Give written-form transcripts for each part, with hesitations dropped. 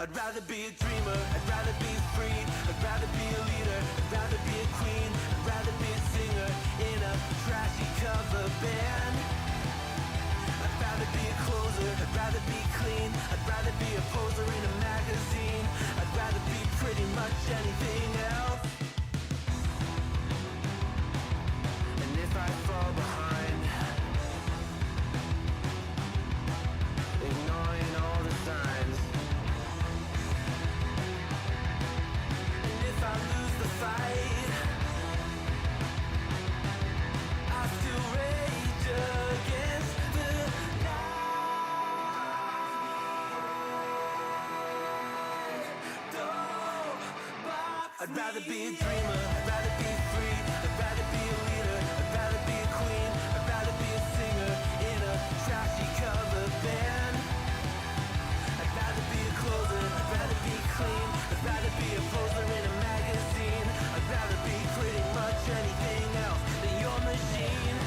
I'd rather be a dreamer, I'd rather be free, I'd rather be a leader, I'd rather be a queen, I'd rather be a singer in a trashy cover band. I'd rather be a closer, I'd rather be clean, I'd rather be a poser in a magazine, I'd rather be pretty much anything else. And if I fall behind, ignoring all the signs, and if I lose the fight, I still rage against the night. I'd rather be a dreamer, I'd rather be free, I'd rather be a leader, I'd rather be a queen, I'd rather be a singer in a trashy cover band. I'd rather be a closer, I'd rather be clean, I'd rather be a poser in a magazine, I'd rather be pretty much anything else than your machine.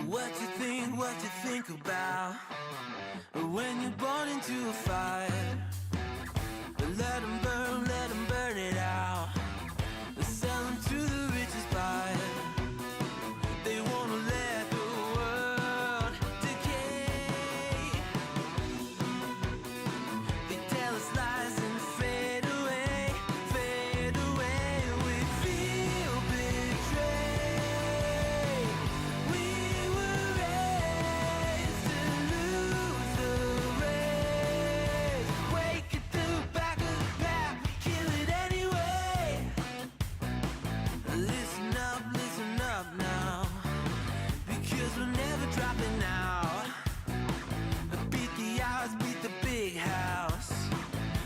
What you think about when you're born into a fire? Let them burn it out. Sell them to the richest buyer. They wanna let the world decay. They tell us lies and fade away, fade away. We feel betrayed. We were raised to lose the race. Wake at the back of the pack, kill it anyway. Listen up now, because we're never dropping out. Beat the odds, beat the big house.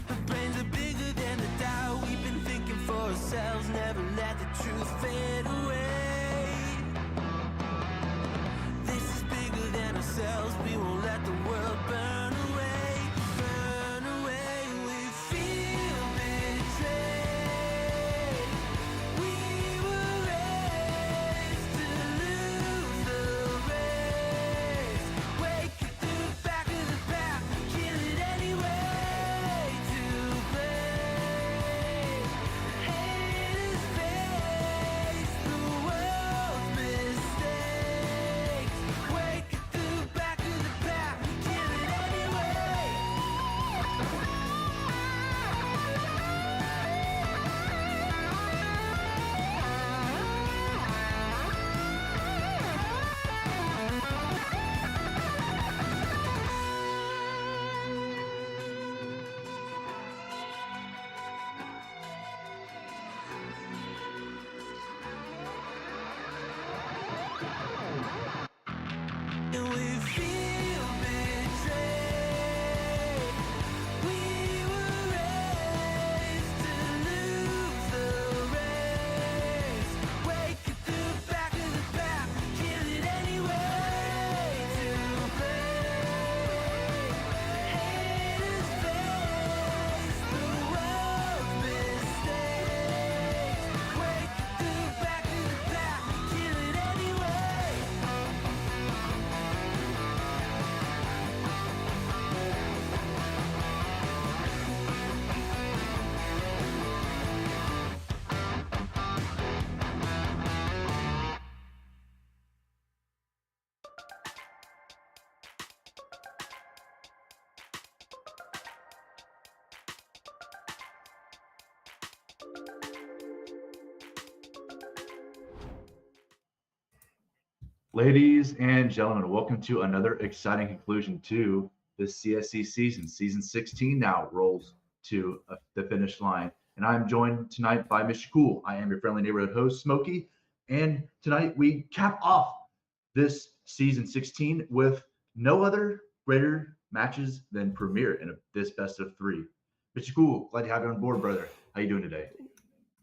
The brains are bigger than the doubt. We've been thinking for ourselves, never let the truth fade away. This is bigger than ourselves, we won't let the world burn away, burn away. We feel betrayed. We were raised to lose the race. Wake at the back of the pack, kill it anyway. To blame, haters face the world's mistakes. Wake at the back of the pack, kill it anyway. And we feel betrayed. We were raised to lose the race. Wake at the back of the pack, kill it anyway. To blame, haters face the world's mistakes. Wake at the back of the pack, kill it anyway. Ladies and gentlemen, welcome to another exciting conclusion to the CSC season. Season 16 now rolls to the finish line. And I'm joined tonight by Mr. Cool. I am your friendly neighborhood host, Smokey. And tonight we cap off this season 16 with no other greater matches than Premier in this best of three. Mr. Cool, glad to have you on board, brother. How you doing today?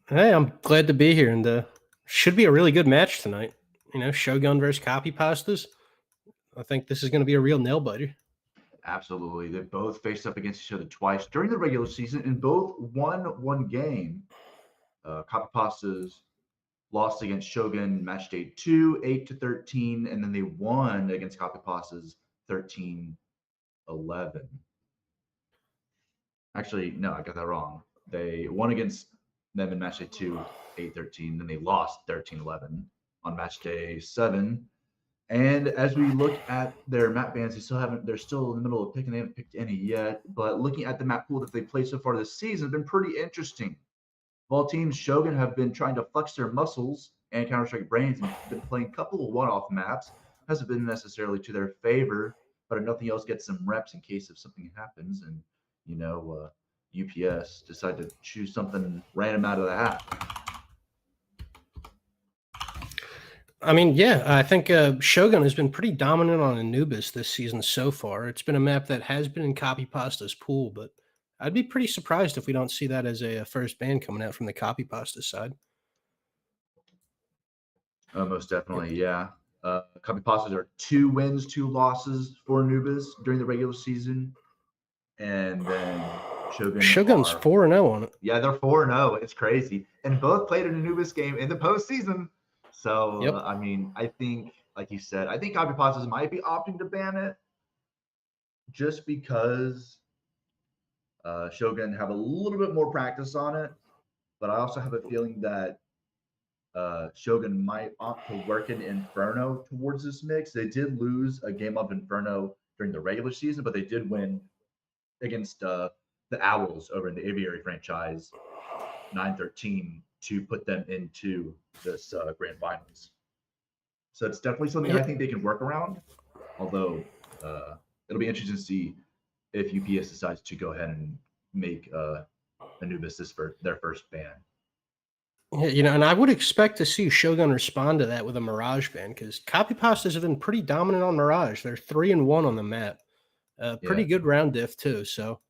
Hey, I'm glad to be here, and should be a really good match tonight. You know, Shogun versus Copypastas. I think this is going to be a real nail biter. Absolutely. They both faced up against each other twice during the regular season and both won one game. Copypastas lost against Shogun match day 2, 8-13, and then they won against Copypastas 13-11. Actually, no, I got that wrong. They won against them in match day 2, 8-13, then they lost 13-11 on match day 7. And as we look at their map bans, they're still in the middle of picking. They haven't picked any yet. But looking at the map pool that they played so far this season has been pretty interesting. Of all teams, Shogun have been trying to flex their muscles and Counter-Strike brains and been playing a couple of one-off maps. Hasn't been necessarily to their favor, but if nothing else, get some reps in case if something happens. And, UPS decide to choose something random out of the hat. I mean, yeah, I think Shogun has been pretty dominant on Anubis this season so far. It's been a map that has been in Copypasta's pool, but I'd be pretty surprised if we don't see that as a first ban coming out from the Copypasta side. Most definitely, yeah. Copypastas are 2 wins, 2 losses for Anubis during the regular season. And then Shogun's 4-0 on it. Yeah, they're 4-0. It's crazy. And both played an Anubis game in the postseason. So, Yep. I mean, I think like you said, I think Copypastas might be opting to ban it just because Shogun have a little bit more practice on it. But I also have a feeling that Shogun might opt to work in Inferno towards this mix. They did lose a game of Inferno during the regular season, but they did win against the Owls over in the Aviary franchise 9-13 to put them into this grand finals. So it's definitely something I think they can work around. Although it'll be interesting to see if UPS decides to go ahead and make Anubis their first ban. Yeah, and I would expect to see Shogun respond to that with a Mirage ban because Copypastas have been pretty dominant on Mirage. They're 3-1 on the map. Pretty good round diff too. So,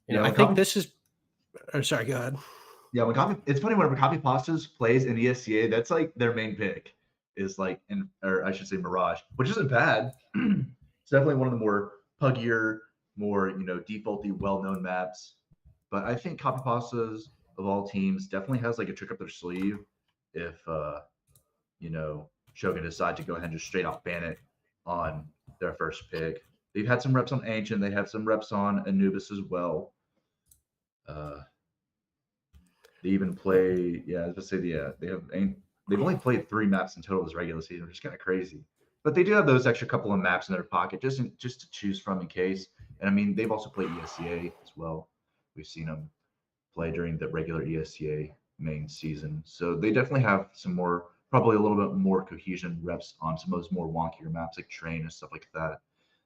I think this is. Oh, sorry, go ahead. Yeah, it's funny whenever Copypastas plays in ESCA, that's like their main pick is like or I should say Mirage, which isn't bad. It's definitely one of the more puggier, more defaulty, well-known maps. But I think Copypastas of all teams definitely has like a trick up their sleeve if Shogun decide to go ahead and just straight out ban it on their first pick. They've had some reps on Ancient, they have some reps on Anubis as well. They even play, I was going to say, they've only played 3 maps in total this regular season, which is kind of crazy. But they do have those extra couple of maps in their pocket just to choose from in case. And I mean, they've also played ESCA as well. We've seen them play during the regular ESCA main season. So they definitely have probably a little bit more cohesion reps on some of those more wonkier maps like Train and stuff like that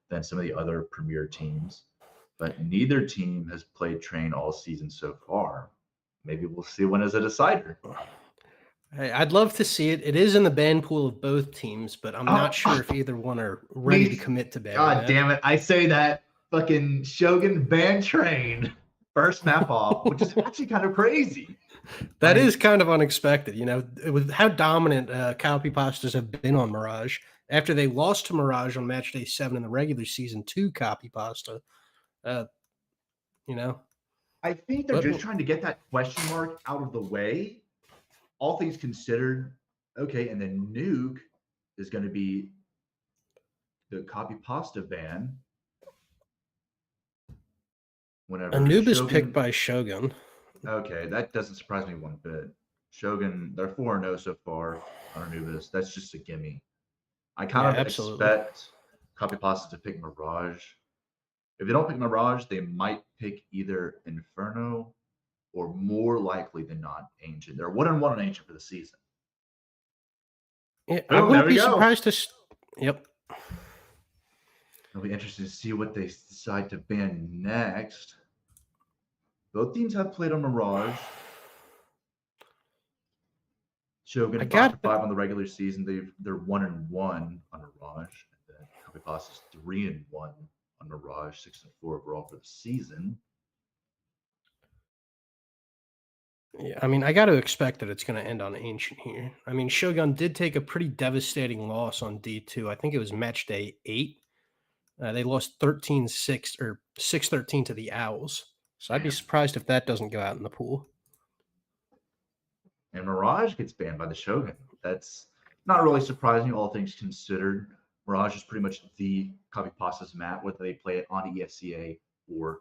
than some of the other premier teams. But neither team has played Train all season so far. Maybe we'll see one as a decider. I'd love to see it. It is in the ban pool of both teams, but I'm not sure if either one are ready to commit to ban. God damn it. I say that fucking Shogun ban Train first map off, which is actually kind of crazy. That is kind of unexpected, with how dominant Copypastas have been on Mirage. After they lost to Mirage on match day 7 in the regular season to Copypasta, I think they're just trying to get that question mark out of the way. All things considered, okay, and then Nuke is going to be the Copypasta ban. Whenever Anubis picked by Shogun. Okay, that doesn't surprise me one bit. Shogun, they're 4-0 so far on Anubis. That's just a gimme. I kind of expect Copypasta to pick Mirage. If they don't pick Mirage, they might pick either Inferno or more likely than not Ancient. They're 1-1 on Ancient for the season. Yeah, I wouldn't be surprised to. Yep. It'll be interesting to see what they decide to ban next. Both teams have played on Mirage. Shogun 5-5 on the regular season. They're 1-1 on Mirage. And then Copypasta is 3-1 on Mirage, 6-4 overall for the season. Yeah, I mean, I got to expect that it's going to end on Ancient here. I mean, Shogun did take a pretty devastating loss on D2. I think it was match day 8. They lost 13-6 or 6-13 to the Owls. So I'd be surprised if that doesn't go out in the pool. And Mirage gets banned by the Shogun. That's not really surprising, all things considered. Mirage is pretty much the Copypasta's map, whether they play it on ESCA or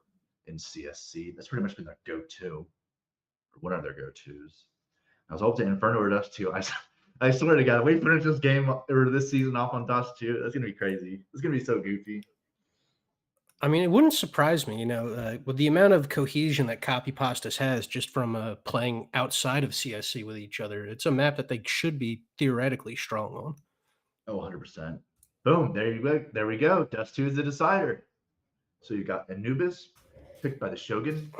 in CSC. That's pretty much been their go-to, or one of their go-tos. I was hoping to Inferno or Dust 2. I swear to God, we finish this game or this season off on Dust 2. That's gonna be crazy. It's gonna be so goofy. I mean, it wouldn't surprise me, with the amount of cohesion that Copypastas has just from playing outside of CSC with each other. It's a map that they should be theoretically strong on. Oh, 100%. Boom, there you go. There we go. Dust 2 is the decider. So you got Anubis, picked by the Shogun,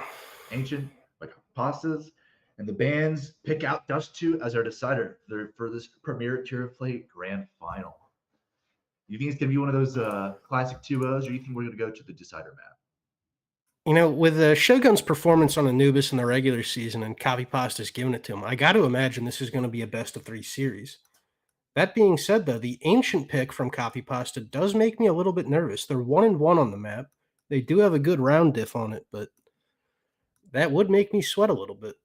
Ancient by Copypastas, and the bans pick out Dust 2 as our decider for this premier tier of play grand final. You think it's going to be one of those classic 2-0s, or you think we're going to go to the decider map? With Shogun's performance on Anubis in the regular season and Copypasta's giving it to him, I got to imagine this is going to be a best-of-3 series. That being said, though, the Ancient pick from Copypasta does make me a little bit nervous. They're 1-1 on the map. They do have a good round diff on it, but that would make me sweat a little bit.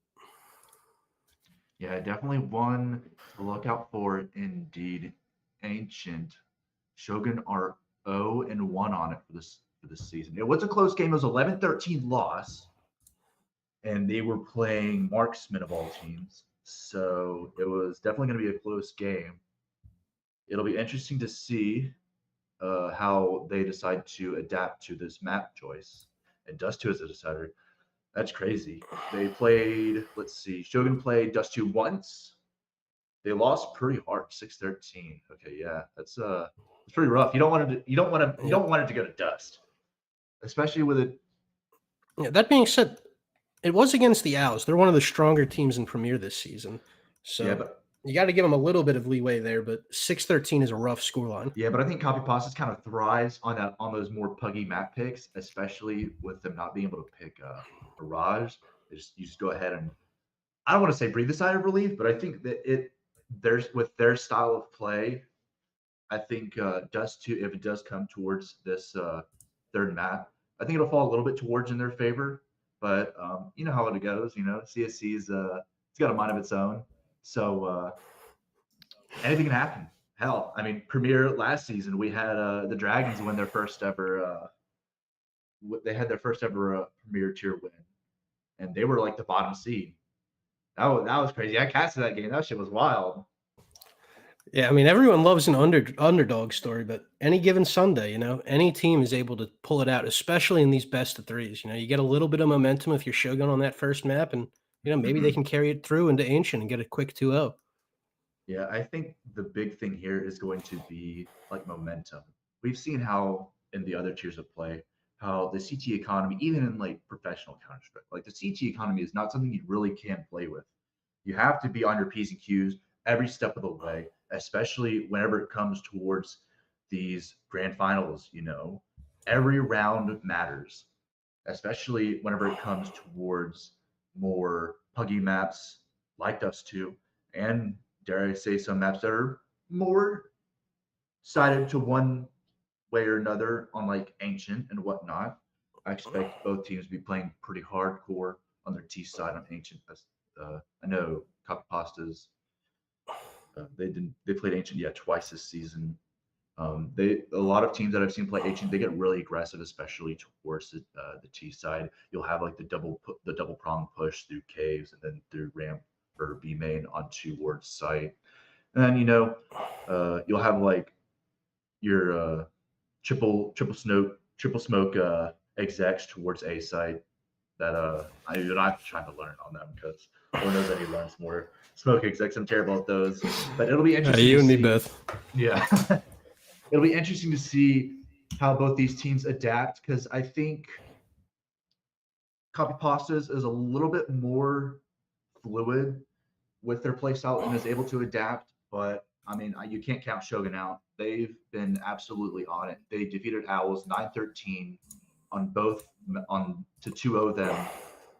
Yeah, definitely one to look out for indeed. Ancient. Shogun are 0-1 on it for this season. It was a close game. It was 11-13 loss, and they were playing marksmen of all teams. So it was definitely going to be a close game. It'll be interesting to see how they decide to adapt to this map choice. And Dust 2 is a decider. That's crazy. They played, let's see, Shogun played Dust 2 once. They lost pretty hard, 6-13. Okay, yeah, it's pretty rough. You don't want it to go to Dust, especially with it. Yeah, that being said, it was against the Owls. They're one of the stronger teams in Premier this season. So Yeah, but you got to give them a little bit of leeway there, but 6-13 is a rough scoreline. yeah, but I think Copypastas kind of thrives on those more puggy map picks, especially with them not being able to pick Mirage. You just go ahead and I don't want to say breathe a sigh of relief, but I think that there's with their style of play, I think Dust 2, if it does come towards this third map, I think it'll fall a little bit towards in their favor. But you know how it goes. CSC's it's got a mind of its own, so anything can happen. Hell, I mean, Premier last season we had the Dragons win their first ever. They had their first ever Premier tier win, and they were like the bottom seed. That was crazy. I casted that game. That shit was wild. Yeah, I mean, everyone loves an underdog story, but any given Sunday, any team is able to pull it out, especially in these best of threes. You get a little bit of momentum if you're Shogun on that first map, and maybe they can carry it through into Ancient and get a quick 2-0. Yeah, I think the big thing here is going to be like momentum. We've seen how in the other tiers of play, how the CT economy, even in like professional Counter-Strike, like the CT economy is not something you really can play with. You have to be on your P's and Q's every step of the way, especially whenever it comes towards these grand finals. Every round matters, especially whenever it comes towards more puggy maps like Dust 2, and dare I say some maps that are more sided to one way or another on like Ancient and whatnot. I expect both teams to be playing pretty hardcore on their T side on Ancient. I know Copypastas, they played Ancient twice this season. A lot of teams that I've seen play Ancient, they get really aggressive, especially towards the T side. You'll have like the double prong push through caves and then through ramp or B main on towards site, and then you'll have like your triple smoke execs towards A site that I'm trying to learn on them because Lord knows that he learns more smoke execs. I'm terrible at those, but it'll be interesting. You to and see. me both. Yeah. It'll be interesting to see how both these teams adapt because I think Copypastas is a little bit more fluid with their play style and is able to adapt. But I mean, you can't count Shogun out. They've been absolutely on it. They defeated Owls 9-13 on to 2-0 them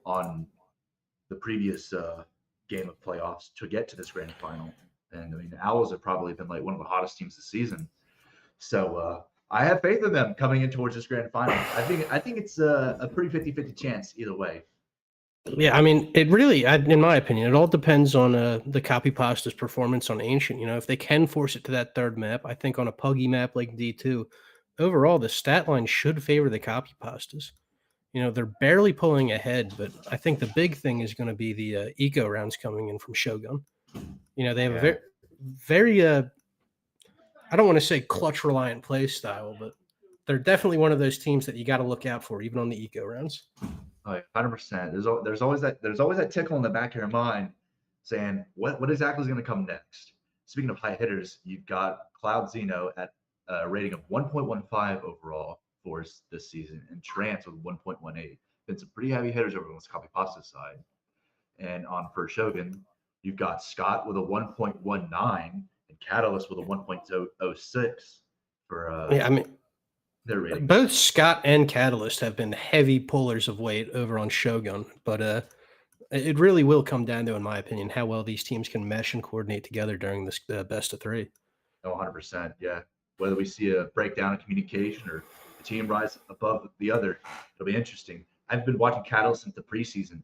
on the previous game of playoffs to get to this grand final. And I mean, the Owls have probably been like one of the hottest teams this season. So I have faith in them coming in towards this grand final. I think it's a pretty 50-50 chance either way. Yeah, I mean, it really, in my opinion, it all depends on the Copypasta's performance on Ancient. If they can force it to that third map, I think on a puggy map like D2, overall, the stat line should favor the Copypastas. They're barely pulling ahead, but I think the big thing is going to be the eco rounds coming in from Shogun. They have a very I don't want to say clutch reliant play style, but they're definitely one of those teams that you got to look out for, even on the eco rounds. Oh, 100%. There's always that tickle in the back of your mind saying what exactly is going to come next. Speaking of high hitters, you've got Cloud Zeno at a rating of 1.15 overall for this season, and Trance with 1.18. Been some pretty heavy hitters over on the Copypasta side. And on for Shogun, you've got Scott with a 1.19 and Catalyst with a 1.06 for their rating. Both Scott and Catalyst have been heavy pullers of weight over on Shogun, but it really will come down to, in my opinion, how well these teams can mesh and coordinate together during this best of three. Oh, 100%. Yeah. Whether we see a breakdown in communication or the team rise above the other, it'll be interesting. I've been watching Catalyst since the preseason,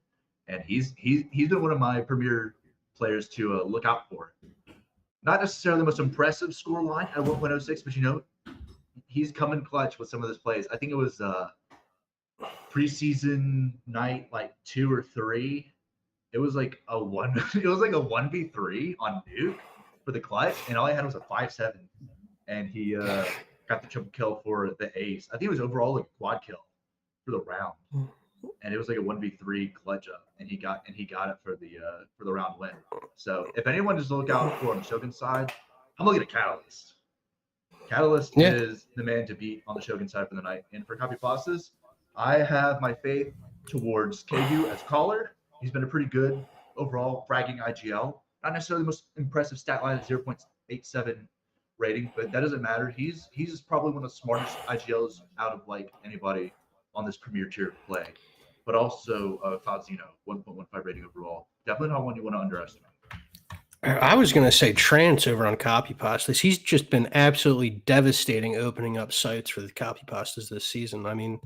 and he's been one of my premier players to look out for. Not necessarily the most impressive score line at 1.06, but you know, he's coming clutch with some of those plays. I think it was preseason night like 2 or 3. It was like a 1v3 on Nuke for the clutch, and all I had was a 5-7, and he got the triple kill for the ace. I think it was overall like a quad kill for the round, and it was like a 1v3 clutch up, and he got it for the round win. So if anyone just look out for on the Shogun side, I'm looking at Catalyst. Catalyst is the man to beat on the Shogun side for the night. And for Copypastas, I have my faith towards KU as caller. He's been a pretty good overall fragging IGL. Not necessarily the most impressive stat line at 0.87 rating, but that doesn't matter. He's probably one of the smartest IGLs out of like anybody on this premier tier of play. But also Cloud Zeno, 1.15 rating overall. Definitely not one you want to underestimate. I was going to say Trance over on Copypastas. He's just been absolutely devastating opening up sites for the Copypastas this season. I mean,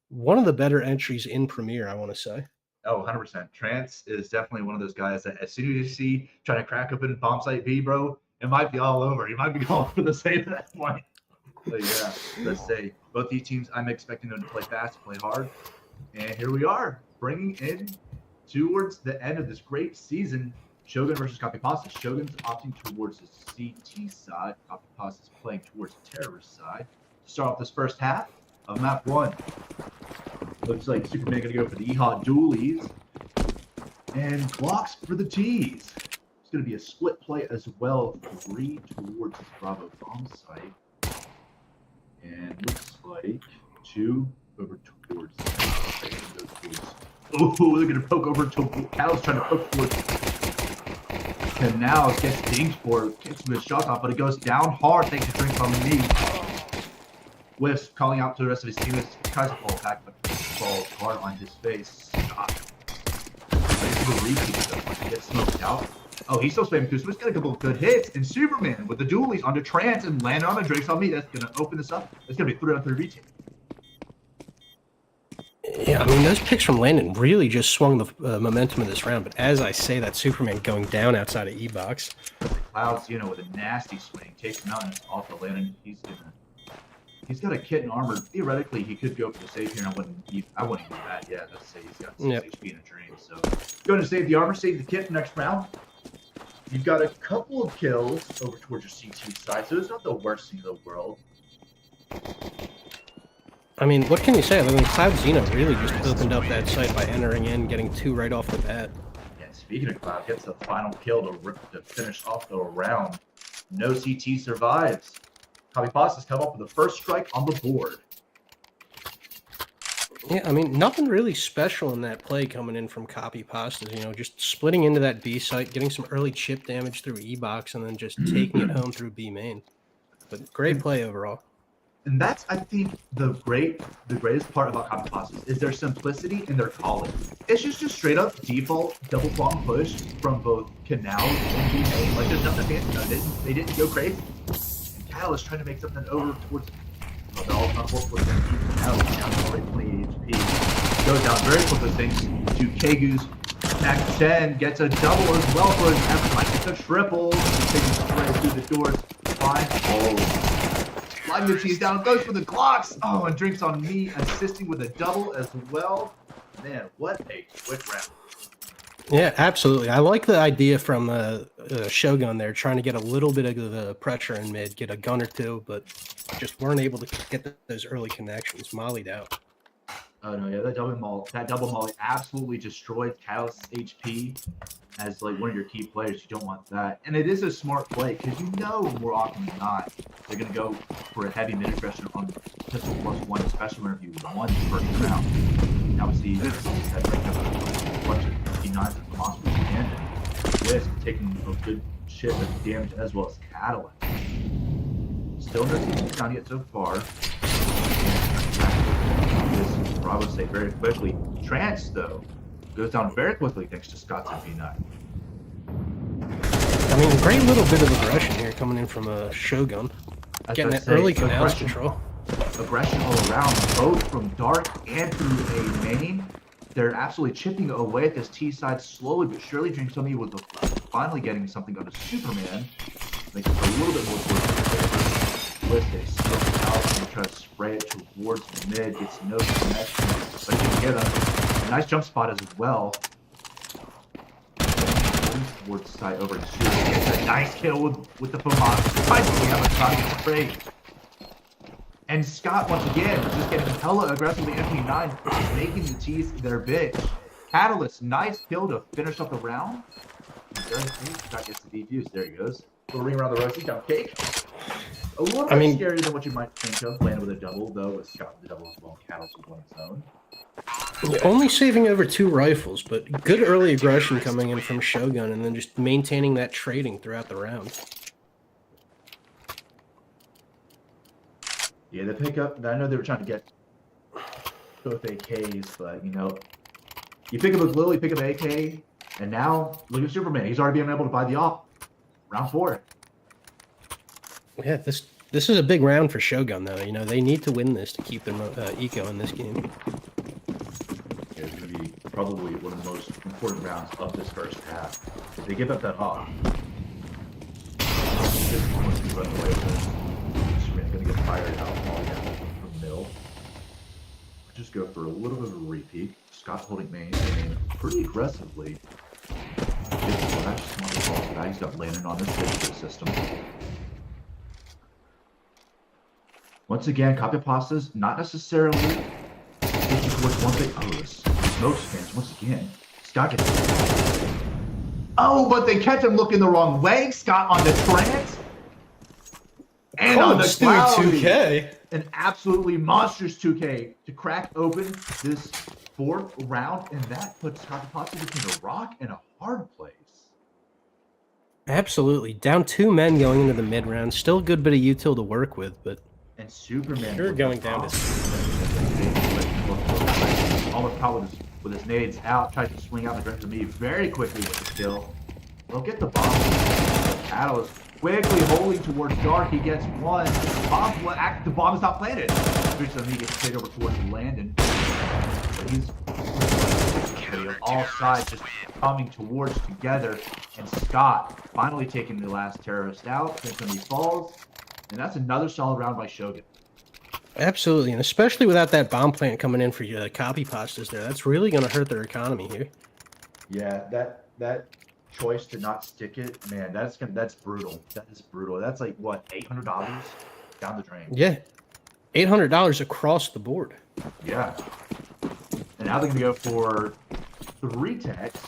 one of the better entries in Premier, I want to say. Oh, 100%. Trance is definitely one of those guys that as soon as you see trying to crack open bomb site B, bro, it might be all over. You might be going for the save at that point. But yeah, let's say both these teams, I'm expecting them to play fast, play hard. And here we are, bringing in towards the end of this great season, Shogun versus Copypastas. Shogun's opting towards the CT side. Copypastas playing towards the terrorist side. To start off this first half of map 1. Looks like Superman going to go for the EHOT dualies. And blocks for the T's. It's going to be a split play as well. 3 towards the Bravo bomb site. And looks like 2 over towards. Oh, they're going to poke over to Catalyst trying to poke towards. Canal gets dinged for it, kicks him a shot off, but it goes down hard thanks to drink from me. Wisp calling out to the rest of his team. Tries to fall back, but falls hard on his face. Shot. He gets smoked out. Oh, he's still spamming through, so he's got a couple of good hits. And Superman with the dualies onto Trance and landing on the Drake's on me. That's going to open this up. It's going to be 3-on-3 retake. Yeah, I mean, those picks from Landon really just swung the momentum of this round. But as I say, that Superman going down outside of E-Box. Clouds, you know, with a nasty swing, takes him out and it's off the Landon. He's got a kit and armor. Theoretically, he could go for the save here, and I wouldn't even that. Yeah, let's say he's got 6 HP in a dream. So, going to save the armor, save the kit for next round. You've got a couple of kills over towards your CT side, so it's not the worst thing in the world. I mean, what can you say? I mean, Cloud Zeno really just opened up that site by entering in, getting 2 right off the bat. Yeah, speaking of Cloud, gets the final kill to finish off the round. No CT survives. Copypastas come up with the first strike on the board. Yeah, I mean, nothing really special in that play coming in from Copypastas. You know, just splitting into that B site, getting some early chip damage through E-Box, and then just taking it home through B main. But great play overall. And that's, I think, the greatest part about Copypastas is their simplicity and their calling. It's just a straight up default double bomb push from both Canal and B main. Like there's nothing fancy. They didn't go crazy. And Cal is trying to make something over towards. They're all not work with them. Canal is down to already 20 HP. Goes down very quickly thanks to Kegu's Max 10 gets a double as well for his effort. Might get the triple. He's taking straight through the doors. Fine. Oh. Sliding the cheese down, goes for the Glocks. Oh, and drinks on me, assisting with a double as well. Man, what a quick round. Yeah, absolutely. I like the idea from Shogun there, trying to get a little bit of the pressure in mid, get a gun or two, but just weren't able to get those early connections. Mollied out. Oh no, yeah, that double molly absolutely destroyed Catalyst's HP as like one of your key players. You don't want that, and it is a smart play because you know more often than not they're gonna go for a heavy mid aggression on pistol +1, especially whenever you won the first round. Now we see that right up a bunch of D9s at the monster and Wisp taking a good shit of damage as well as Catalyst. Still no teams down yet so far. I would say very quickly. Trance, though, goes down very quickly thanks to Scott's MP9. I mean, great little bit of aggression here coming in from a Shogun. Getting that early Canals control. Aggression all around, both from Dark and through a main. They're absolutely chipping away at this T side slowly but surely. Drinks on me with the finally getting something on a Superman. Makes it a little bit more towards Twist, they skip out and try to spray it towards the mid, gets no connection, but you can get a nice jump spot as well. Towards the side over to shoot. Gets a nice kill with the FOMOS. Finally, have a shot against Trade. And Scott, once again, just getting hella aggressively MP9, making the T's their bitch. Catalyst, nice kill to finish up the round. Scott gets the defuse. There he goes. Little ring around the rosy, down cake. A little bit scarier than what you might think of. Landed with a double, though, with Scott with the double as well. Catalyst with one of his own. Only saving over 2 rifles, but good early aggression coming in from Shogun, and then just maintaining that trading throughout the round. Yeah, the pickup. I know they were trying to get both AKs, but you know, you pick up a Lily, pick up an AK, and now look at Superman. He's already been able to buy the op. Round 4. Yeah, this is a big round for Shogun, though. You know, they need to win this to keep their eco in this game. Yeah, it's going to be probably one of the most important rounds of this first half. If they give up that op, this wants to run away with it. Superman's going to get fired out all again from the middle. Just go for a little bit of a repeat. Scott holding main pretty aggressively. He's got landing on this digital system. Once again, Copypastas not necessarily pushing towards one thing. Oh, this smoke spins once again. Scott gets. Oh, but they catch him looking the wrong way. Scott on the trance. And on the cloudy. 2K. An absolutely monstrous 2K to crack open this 4th round, and that puts Copypastas between a rock and a hard place. Absolutely. Down 2 men going into the mid round. Still a good bit of util to work with, but and Superman you're going down to almost caught with his nades out, tries to swing out in the direction of me very quickly with the kill. We'll get the bomb. Catalyst quickly holding towards Dark. He gets one. The bomb is not planted. He gets played over towards Landon. But he's all sides just coming towards together. And Scott finally taking the last terrorist out. Thinks he falls. And that's another solid round by Shogun. Absolutely, and especially without that bomb plant coming in for Copypastas there, that's really going to hurt their economy here. Yeah, that choice to not stick it, man, that's brutal. That is brutal. That's like what, $800 down the drain. Yeah, $800 across the board. Yeah, and now they're gonna go for 3 techs.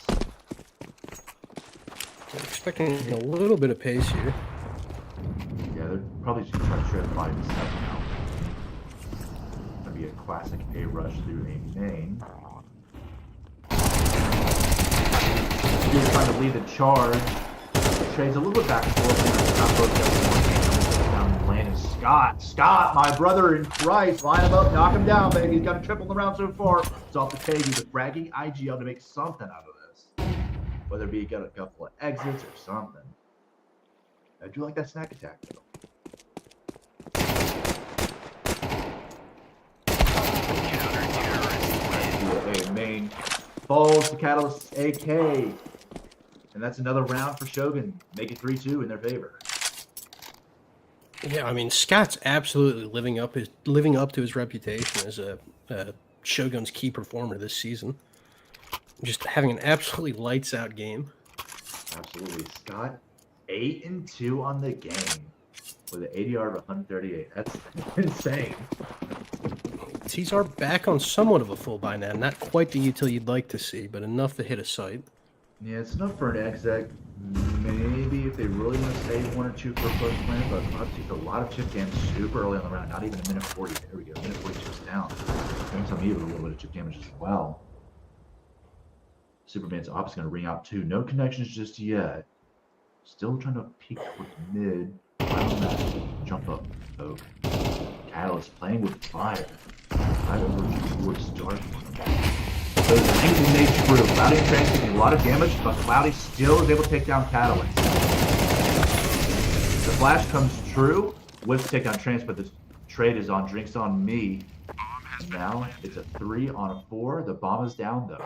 I'm expecting a little bit of pace here. Yeah, they're probably just gonna try to trade 5 to 7 now. Gonna be a classic A rush through a main. He's trying to lead the charge. Trades a little bit back and forth. Not both down Landon. Scott, my brother in Christ, line him up, knock him down, baby. He's got a triple in the round so far. It's off the KD with fragging IGL to make something out of this. Whether it be got a couple of exits or something. I do like that snack attack though. Main falls to Catalyst AK. And that's another round for Shogun. Make it 3-2 in their favor. Yeah, I mean, Scott's absolutely living up to his reputation as a Shogun's key performer this season. Just having an absolutely lights out game. Absolutely. Scott 8-2 on the game with an ADR of 138. That's insane. Tees are back on somewhat of a full buy now. Not quite the util you'd like to see, but enough to hit a sight. Yeah, it's enough for an exec. Maybe if they really want to save 1 or 2 for a close plan, but obviously a lot of chip damage super early on the round. Not even a minute 40. There we go. Minute 42 is down. Brings on me with a little bit of chip damage as well. Superman's op is going to ring out too. No connections just yet. Still trying to peek towards mid. Final match. Jump up. Oak. Catalyst playing with fire. Right over towards Dark. So anything they true. Cloudy and Trance taking a lot of damage, but Cloudy still is able to take down Catalyst. The flash comes true with take down Trance, but the trade is on Drinks on Me. And now it's a 3 on a 4. The bomb is down though.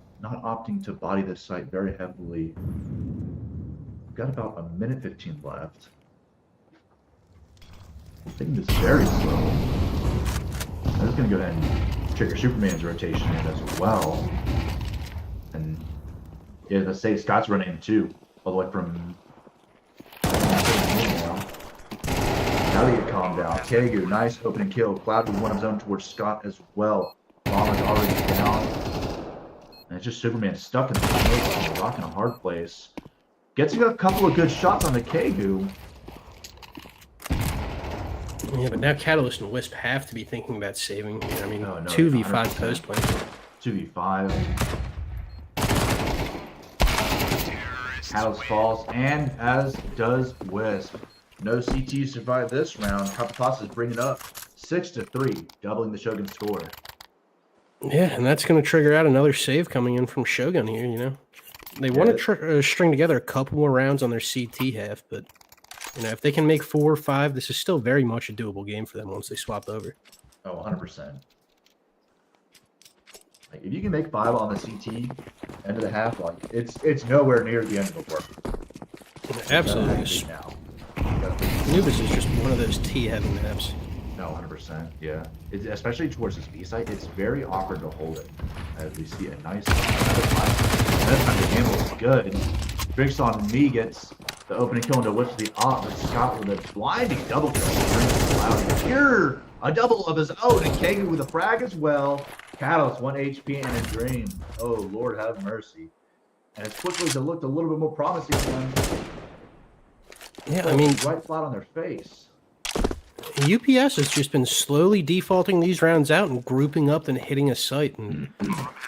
not opting to body this site very heavily. We've got about a minute 15 left. Taking this very slow. I'm just going to go ahead and trigger Superman's rotation in as well. And yeah, let's say Scott's running in too, all the way from now they get calmed down. Kegu, nice opening kill. Cloud with one of his own towards Scott as well. Bomb is already down. And it's just Superman stuck in the smoke, in a rock in a hard place. Gets a couple of good shots on the Kegu. Yeah, but now Catalyst and Wisp have to be thinking about saving here. I mean, No, 2v5 100%. post play. 2v5. Catalyst falls, and as does Wisp. No CT survived this round. Copypastas bringing up 6-3, doubling the Shogun score. Yeah, and that's going to trigger out another save coming in from Shogun here, you know. They want to string together a couple more rounds on their CT half, but, you know, if they can make 4 or 5, this is still very much a doable game for them once they swap over. Oh, 100%. Like, if you can make 5 on the CT end of the half, like it's nowhere near the end of the work. Absolutely. Now. Anubis is just one of those T-heavy maps. No, 100%. Yeah. Especially towards this B site, it's very awkward to hold it. As we see a nice that time the handle is good. Drinks on me gets the opening kill into which the op, but Scott with a blinding double kill. Here, a double of his own, and Kegu with a frag as well. Catalyst 1 HP and a dream. Oh Lord have mercy. And as quickly as it looked a little bit more promising for them. Yeah, I mean, right flat on their face. UPS has just been slowly defaulting these rounds out and grouping up and hitting a site, and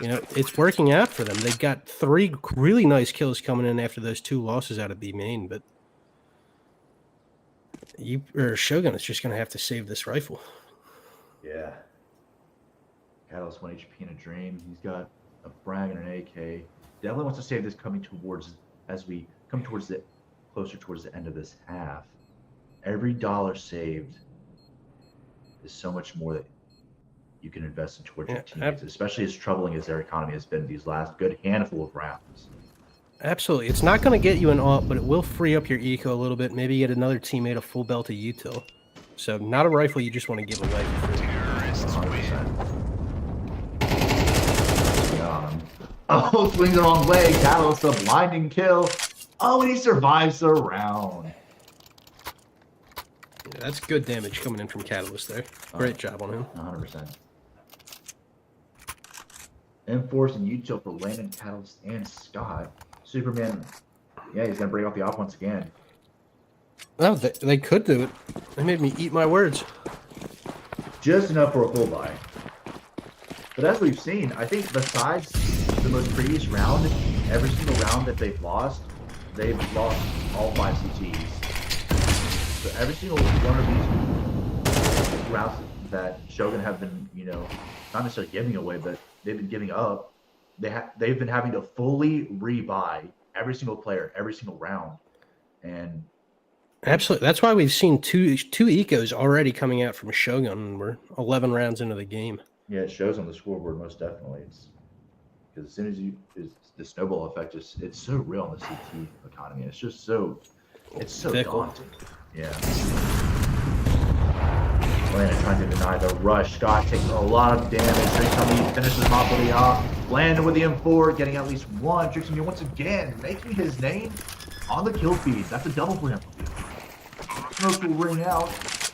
you know it's working out for them. They've got 3 really nice kills coming in after those 2 losses out of B main, but Shogun is just going to have to save this rifle. Yeah. Catalyst 1 HP and a dream. He's got a frag and an AK. Definitely wants to save this coming towards as we come towards the closer towards the end of this half. Every dollar saved is so much more that you can invest in towards your teammates, especially as troubling as their economy has been these last good handful of rounds. Absolutely. It's not going to get you an AWP, but it will free up your eco a little bit. Maybe get another teammate a full belt of util. So not a rifle you just want to give away for free. 100%. Oh, swings the wrong way. Catalyst a blinding kill. Oh, and he survives the round. Yeah, that's good damage coming in from Catalyst there. Great job on him. 100%. Enforce and util for Landon, Catalyst, and Scott. Superman, yeah, he's going to break off the op once again. Oh, they could do it. They made me eat my words. Just enough for a full buy. But as we've seen, I think besides the most previous round, every single round that they've lost all 5 CTs. So every single one of these rounds that Shogun have been, you know, not necessarily giving away, but they've been giving up. They've been having to fully rebuy every single player, every single round, and absolutely, that's why we've seen two ecos already coming out from Shogun. And we're 11 rounds into the game. yeah, it shows on the scoreboard most definitely. It's because as soon as the snowball effect it's so real in the CT economy. It's just so daunting. Yeah. Landon trying to deny the rush. Scott taking a lot of damage. Drinks on me, finishes him off with the off. Landon with the M4, getting at least one. Drinks on me once again, making his name on the kill feed. That's a double for him. Smoke will ring out.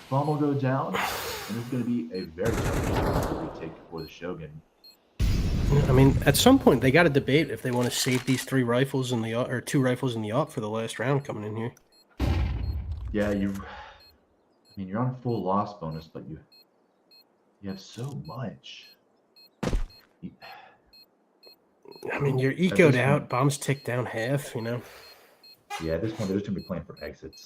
Bomb will go down. And it's going to be a very tough retake for the Shogun. I mean, at some point they got to debate if they want to save these 3 rifles in the or 2 rifles in the op for the last round coming in here. Yeah, you're on a full loss bonus, but you have so much. I mean, you're ecoed out, bombs tick down half, you know. Yeah, at this point, they're just going to be playing for exits.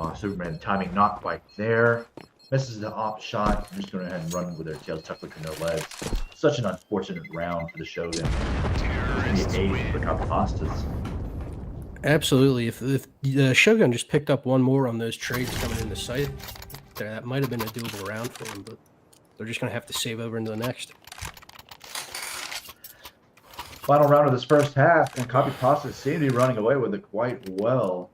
Oh, Superman timing not quite there. Misses the op shot. I'm just going to go ahead and run with their tails tucked with no legs. Such an unfortunate round for the Shogun. It's going to be 8 for Copypastas. Absolutely. If the Shogun just picked up one more on those trades coming into sight, that might have been a doable round for them, but they're just going to have to save over into the next. Final round of this first half, and Copypastas seem to be running away with it quite well.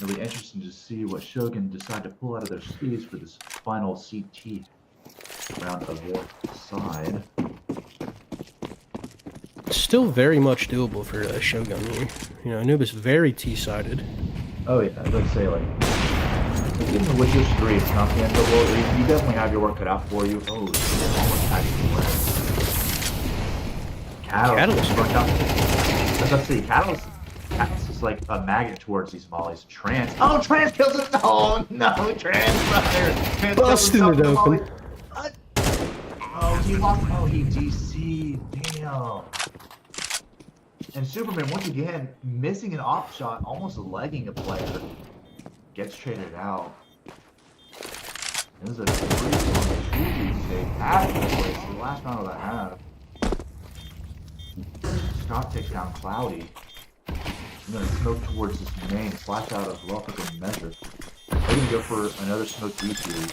It'll be interesting to see what Shogun decide to pull out of their sleeves for this final CT round of their side. Still very much doable for Shogun here. You know, Anubis very T-sided. Oh yeah, I would say like even with your stream, it's not the end of the world. You definitely have your work cut out for you. Oh, almost actually win. Catalyst. I was about to say Catalyst is like a magnet towards these mollies. Trans. Oh, Trans kills it. Oh no, Trans brother. Trans busting it open. What? Oh, he lost. Oh, he DC'd. Damn. And Superman once again missing an off shot, almost legging a player. Gets traded out. This is a 3-2 take after the last round of the half. Scott takes down Cloudy. I'm gonna smoke towards this main, flash out as well for good measure. They're gonna go for another smoke defuse.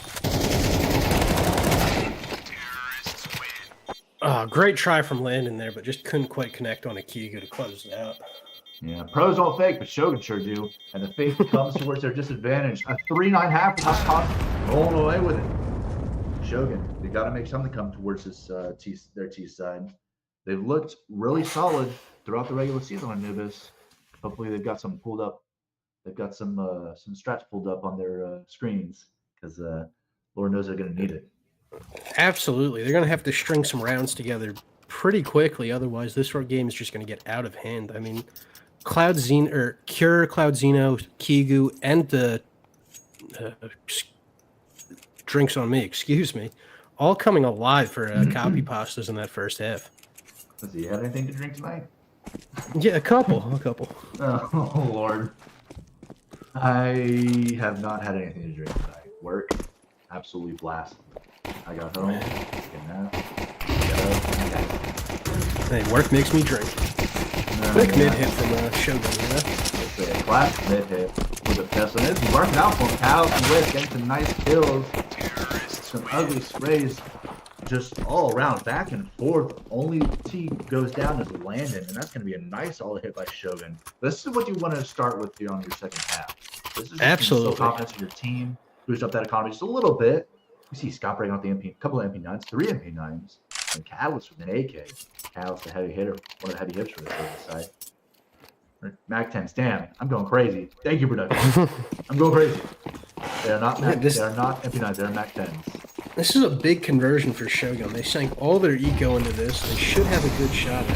Great try from Landon there, but just couldn't quite connect on a Kigu to close it out. Yeah, pros don't fake, but Shogun sure do. And the fake comes towards their disadvantage. A 3-9 half, rolling away with it. Shogun, they got to make something come towards this their T side. They've looked really solid throughout the regular season on Anubis. Hopefully, they've got some pulled up. They've got some strats pulled up on their screens because Lord knows they're going to need it. Absolutely, they're going to have to string some rounds together pretty quickly. Otherwise, this game is just going to get out of hand. I mean, Cure, Cloud Xeno, Kigu, and the Drinks on Me, excuse me, all coming alive for Copypastas in that first half. Does he have anything to drink tonight? Yeah, a couple. Oh, Lord. I have not had anything to drink tonight. Work, absolutely blast. I got home, Hey, work makes me drink. Quick mid hit from Shogun, you know? It's a classic mid hit with a pistol. And it's working out for him. Cows and Wick getting some nice kills. Some ugly sprays just all around, back and forth. Only T goes down is Landon, and that's going to be a nice solid hit by Shogun. This is what you want to start with here on your second half. This is absolutely confidence in your team. Boost up that economy just a little bit. You see Scott breaking out the MP, couple of MP9s, 3 MP9s, and Catalyst with an AK. Catalyst, the heavy hitter, one of the heavy hitters for the side. Mac 10s, damn, I'm going crazy. Thank you, production. I'm going crazy. They are not MP9s, they're Mac 10s. This is a big conversion for Shogun. They sank all their eco into this. They should have a good shot at it.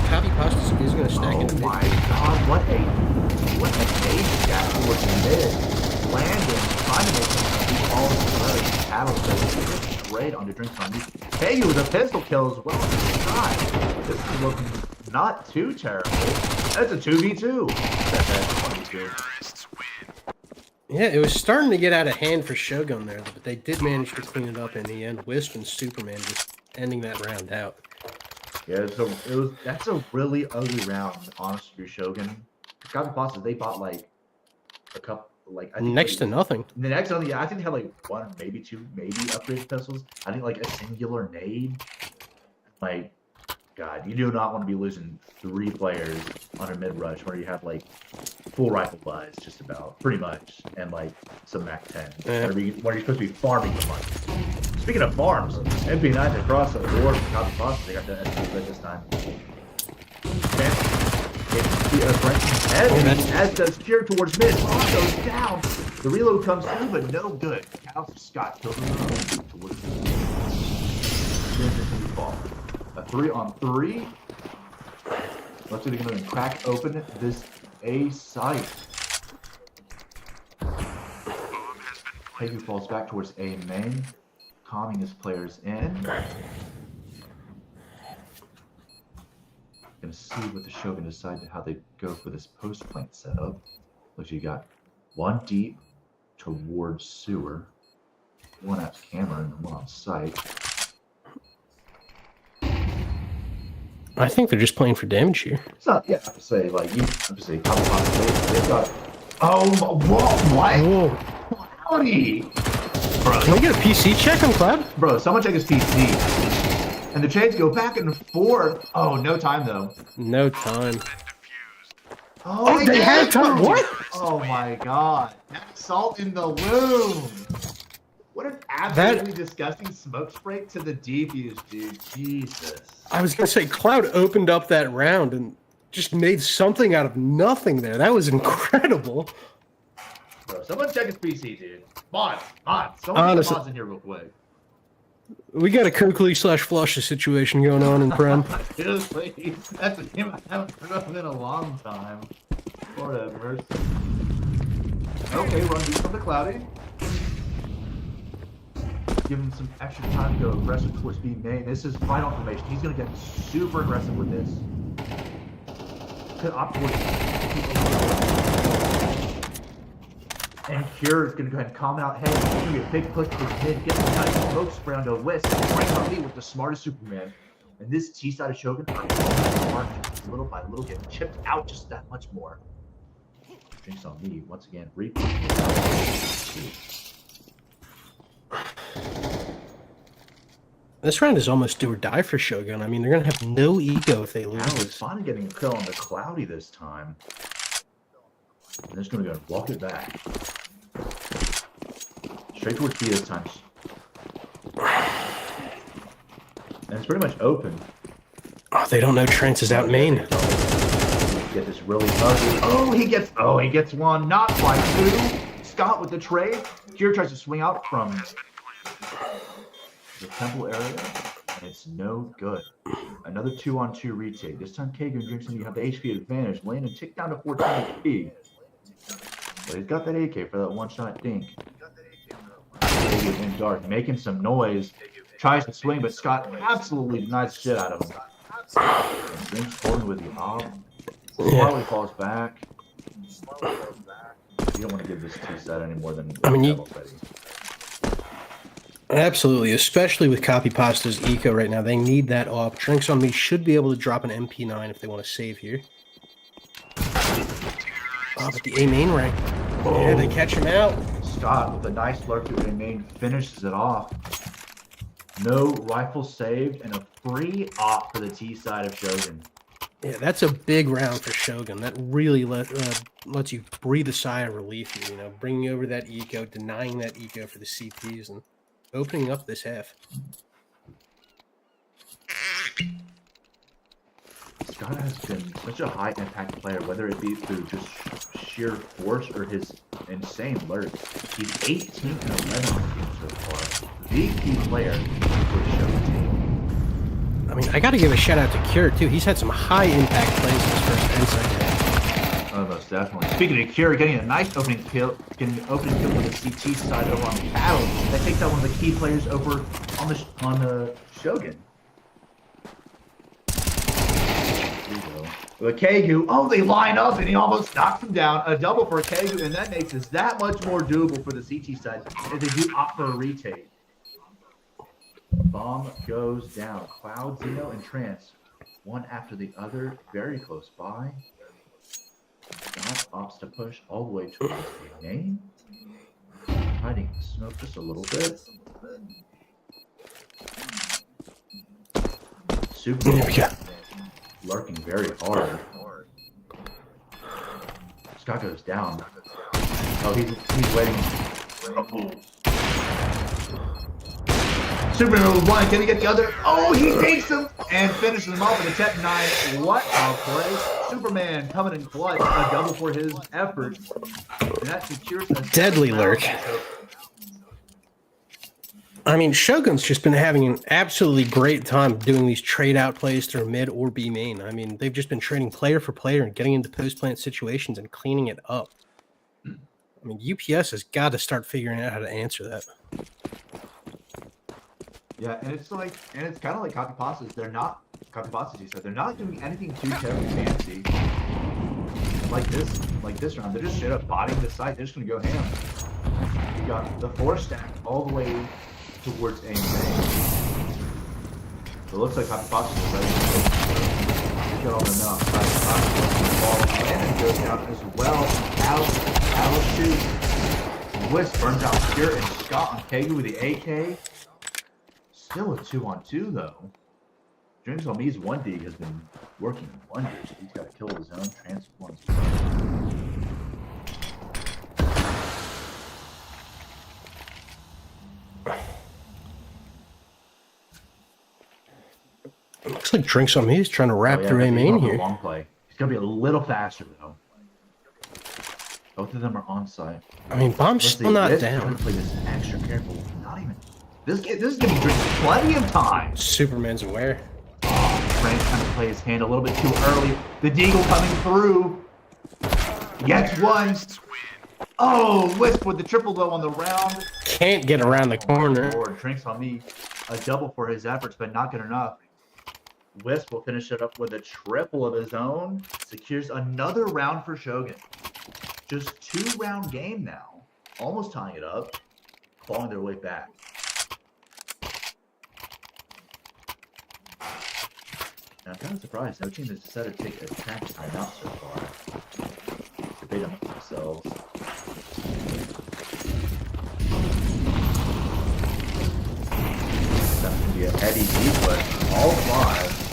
Copypastas is going to stack it. Oh my god, what a stage gap towards the mid. Landon trying to make him do all his work. Catalyst great on the drinks on me. Hey, with a pistol kill as well. This is looking not too terrible. That's a 2v2. Yeah, it was starting to get out of hand for Shogun there, but they did manage to clean it up in the end. Wisp and Superman just ending that round out. Yeah, that's a really ugly round, honestly, for Shogun. Copypastas, they bought like a couple, like I think next to nothing. The next one, yeah, I think they had like 1, maybe 2, maybe upgraded pistols. I think like a singular nade. Like, God, you do not want to be losing 3 players on a mid rush where you have like full rifle buys, just about, pretty much, and like some Mac 10. Yeah. Where you're supposed to be farming the money. Speaking of farms, MP9 across the board from Copypastas, they got the SP this time. As does Cure towards mid, goes down. The reload comes through, but no good. Cal Scott kills him towards mid. A 3-on-3. Looks like they're going to crack open this A site. Pegu falls back towards A main, calming his players in. Gonna see what the Shogun decide how they go for this post plant setup. Looks like you got 1 deep towards sewer, 1 at camera, and 1 on site. I think they're just playing for damage here. It's not, yeah, I have to say, like, they've got, oh, what? Whoa. Howdy! Bro, can we get a PC check on Cloud? Bro, someone check his PC. And the trades go back and forth. Oh, no time though. No time. Oh, They had time. What? Oh my god. That's salt in the wound. What an absolutely disgusting smoke spray to the defuse, dude. Jesus. I was going to say, Cloud opened up that round and just made something out of nothing there. That was incredible. Bro, someone check his PC, dude. Mods. Someone put mods in here real quick. We got a Coakley/Flush situation going on in Prem. Seriously, that's a game I haven't heard of in a long time. Lord have mercy. Okay, run deep from the Cloudy. Give him some extra time to go aggressive towards B main. This is final formation. He's going to get super aggressive with this. Could opt towards and Cure is going to go ahead and comment out, hey, it's going to be a big push towards mid, get some nice smoke spray on the list, right on me with the smartest Superman. And this T side of Shogun are little by little getting chipped out just that much more. Drinks on me, once again, reap. This round is almost do or die for Shogun. I mean, they're going to have no ego if they lose. Now it's finally getting a kill on the Cloudy this time. And they're just going to go and walk it back. Straight towards B this time. And it's pretty much open. Oh, they don't know Trance is out main. Get this really ugly. Oh, he gets one. Not quite two. Scott with the trade. Kira tries to swing out from the temple area. And it's no good. Another 2-on-2 retake. This time Kagan drinks and you have the HP advantage. Landon tick down to 14 HP. But he's got that AK for that one-shot dink. Kagan in dark, making some noise. Tries to swing, but Scott absolutely denies the shit out of him. And drinks forward with the ob. Smartly falls back. You don't want to give this two-set any more than already. Absolutely, especially with Copypastas eco right now. They need that off. Drinks on Me should be able to drop an MP9 if they want to save here. Oh, but the A main rank. Oh. Yeah, they catch him out. Scott with a nice lurk to A main finishes it off. No rifle saved and a free op for the T side of Shogun. Yeah, that's a big round for Shogun. That really lets you breathe a sigh of relief here, you know, bringing over that eco, denying that eco for the CPs, and opening up this half. Scott has been such a high impact player, whether it be through just sheer force or his insane lurk. He's 18 and 11 on the game so far. The key player for the Shogun team. I mean, I got to give a shout out to Cure too. He's had some high impact plays in his first and second half. Oh, most definitely. Speaking of Cure, getting a nice opening kill, with the CT side over on the battle. That takes out one of the key players over on the Shogun. With Kegu, oh, they line up and he almost knocks him down. A double for Kegu, and that makes this that much more doable for the CT side if they do opt for a retake. Bomb goes down. Cloud, Zeno, and Trance, one after the other, very close by. Scott opts to push all the way towards the main. Hiding smoke just a little bit. Super. Lurking very hard. Scott goes down. Oh, he's waiting. Superman with one. Can he get the other? Oh, he takes him and finishes him off with a Tech 9. What a play. Superman coming in clutch. A double for his effort. And that secures us. Deadly lurk. I mean, Shogun's just been having an absolutely great time doing these trade-out plays through mid or B main. I mean, they've just been trading player for player and getting into post-plant situations and cleaning it up. I mean, UPS has got to start figuring out how to answer that. Yeah, and it's kind of like Copypastas. They're not Copypastas. You said they're not doing anything too terribly fancy. Like this round, they're just straight up botting the site. They're just gonna go ham. You got the 4 stack all the way towards A main. So it looks like Copypastas is ready to go. He's got all the men outside. Landon goes down as well. Alice shoots. Wisp burns out Spirit and Scott on Kegu with the AK. Still a 2-on-2 though. Drinks on Me's 1D has been working wonders. He's got to kill his own transforms. Looks like Drinks on Me is trying to wrap through A he's main going for a here. long play. He's going to be a little faster, though. Both of them are on site. I mean, Bomb's still not down. Play this extra careful. Not even. This is going to be Drinks plenty of time. Superman's aware. Frank trying to play his hand a little bit too early. The Deagle coming through. Gets one. Oh, Wisp with the triple though on the round. Can't get around the corner. Lord, Drinks on Me. A double for his efforts, but not good enough. Wisp will finish it up with a triple of his own. Secures another round for Shogun. Just 2-round game now. Almost tying it up. Clawing their way back. And I'm kind of surprised. No team has decided to take a attack timeout so far. Debate amongst themselves. That's going to be a heavy deep, but all 5.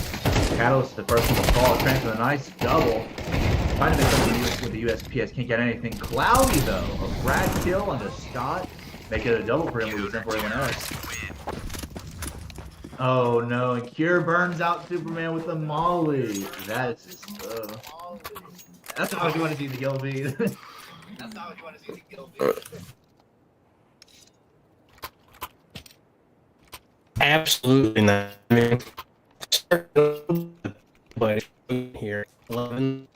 Catalyst, the first one to fall. Trans with a nice double. Trying to make something with the USPS. Can't get anything. Cloudy, though. A Brad kill onto Scott. Make it a double for him with his for everyone else. Oh, no. And Cure burns out Superman with the Molly. That is just... that's not what you want to see the kill be. That's not what you want to see the kill be. Absolutely not. I mean, but here, 11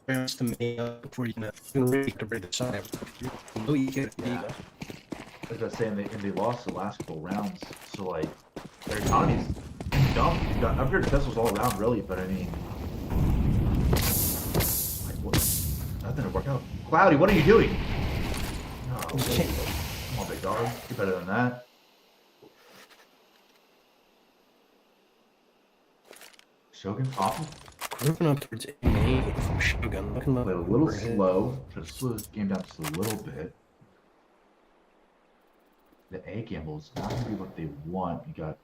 rounds to make up before you can really to bring the side. No, you get it. As I was saying, they lost the last couple rounds, so like their economy's dumb. You've got upgraded pistols all around, really, but I mean, like, what? Nothing to work out. Cloudy, what are you doing? No, come on, big dog. You're better than that. Shogun awful. Moving up towards A main from Shogun. Looking Played a little slow. Try to slow this game down just a little bit. The A gamble is not going to be what they want. You got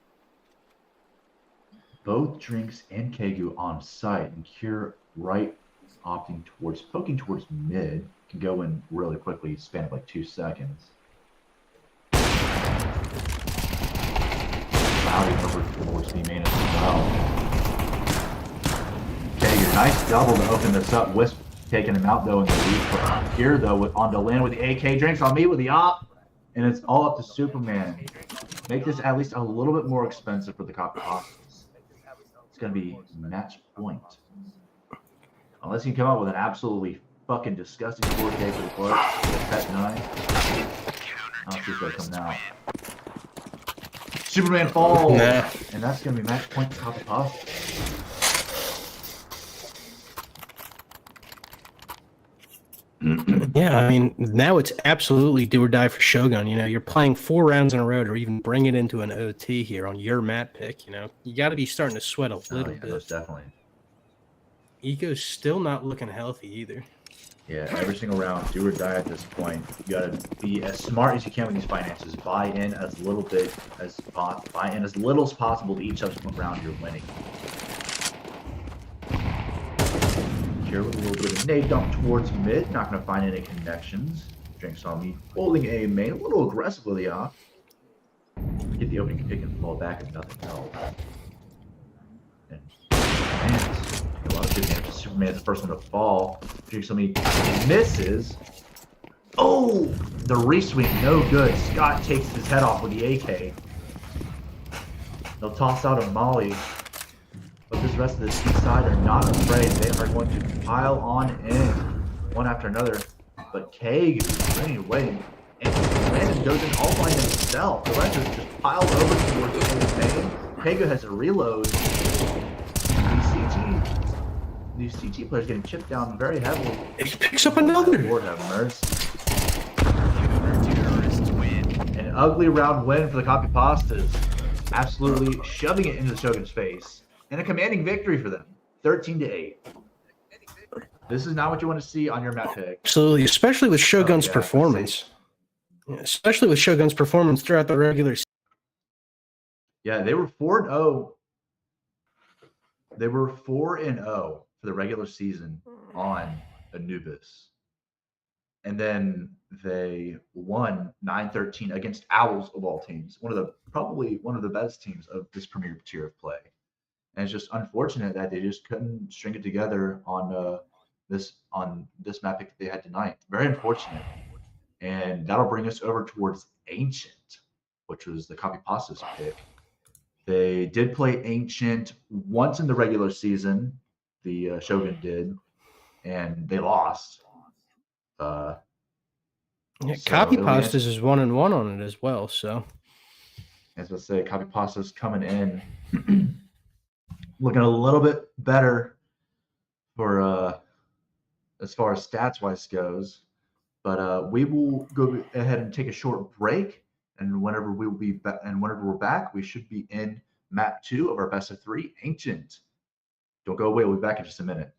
both Drinks and Kegu on site, and Cure right opting towards, poking towards mid. Can go in really quickly, span of like 2 seconds. Cloudy over towards B main as well. Kegu, nice double to open this up. Wisp taking him out though in the lead for Cure though, with on the land with the AK. Drinks on Me with the op. And it's all up to Superman. Make this at least a little bit more expensive for the Copypastas. It's going to be match point. Unless you come up with an absolutely fucking disgusting 4K for the clutch. Pet 9. I'll see if they come out. Superman falls. Nah. And that's going to be match point to Copypastas. Yeah, I mean, now it's absolutely do or die for Shogun. You know, you're playing 4 rounds in a row to even bring it into an OT here on your map pick. You know, you got to be starting to sweat a little bit. Most definitely. Ego's still not looking healthy either. Yeah, every single round, do or die at this point. You gotta be as smart as you can with these finances. Buy in as little bit as buy in as little as possible to each subsequent round you're winning. Here with a little bit of a nade dump towards mid, not gonna find any connections. Drinks on Me holding A main, a little aggressively off. Get the opening pick and fall back if nothing else. And man, a lot of good damage. Superman's the first one to fall. Drinks on Me misses. Oh, the reswing, no good. Scott takes his head off with the AK. They'll toss out a Molly. But this rest of the C side are not afraid. They are going to pile on in one after another. But Keg is running away. And Landon goes in all by himself. The rest is just piled over towards the whole thing. Kegu has a reload. These CG players getting chipped down very heavily. He picks up another. Lord have mercy. An ugly round win for the Copypastas. Absolutely shoving it into the Shogun's face. And a commanding victory for them. 13-8. This is not what you want to see on your map pick. Absolutely, especially with Shogun's performance. Yeah, especially with Shogun's performance throughout the regular season. Yeah, they were 4-0 They were 4-0 for the regular season on Anubis. And then they won 9-13 against Owls of all teams, probably one of the best teams of this premier tier of play. And it's just unfortunate that they just couldn't string it together on this map pick that they had tonight. Very unfortunate. And that'll bring us over towards Ancient, which was the Copypastas pick. They did play Ancient once in the regular season. The Shogun did, and they lost. Yeah, So Copypastas is 1-1 on it as well. So, as I say, Copypasta's coming in, looking a little bit better for as far as stats wise goes. But we will go ahead and take a short break, and whenever we're back, we should be in map 2 of our best of 3, Ancient. Don't go away. We'll be back in just a minute.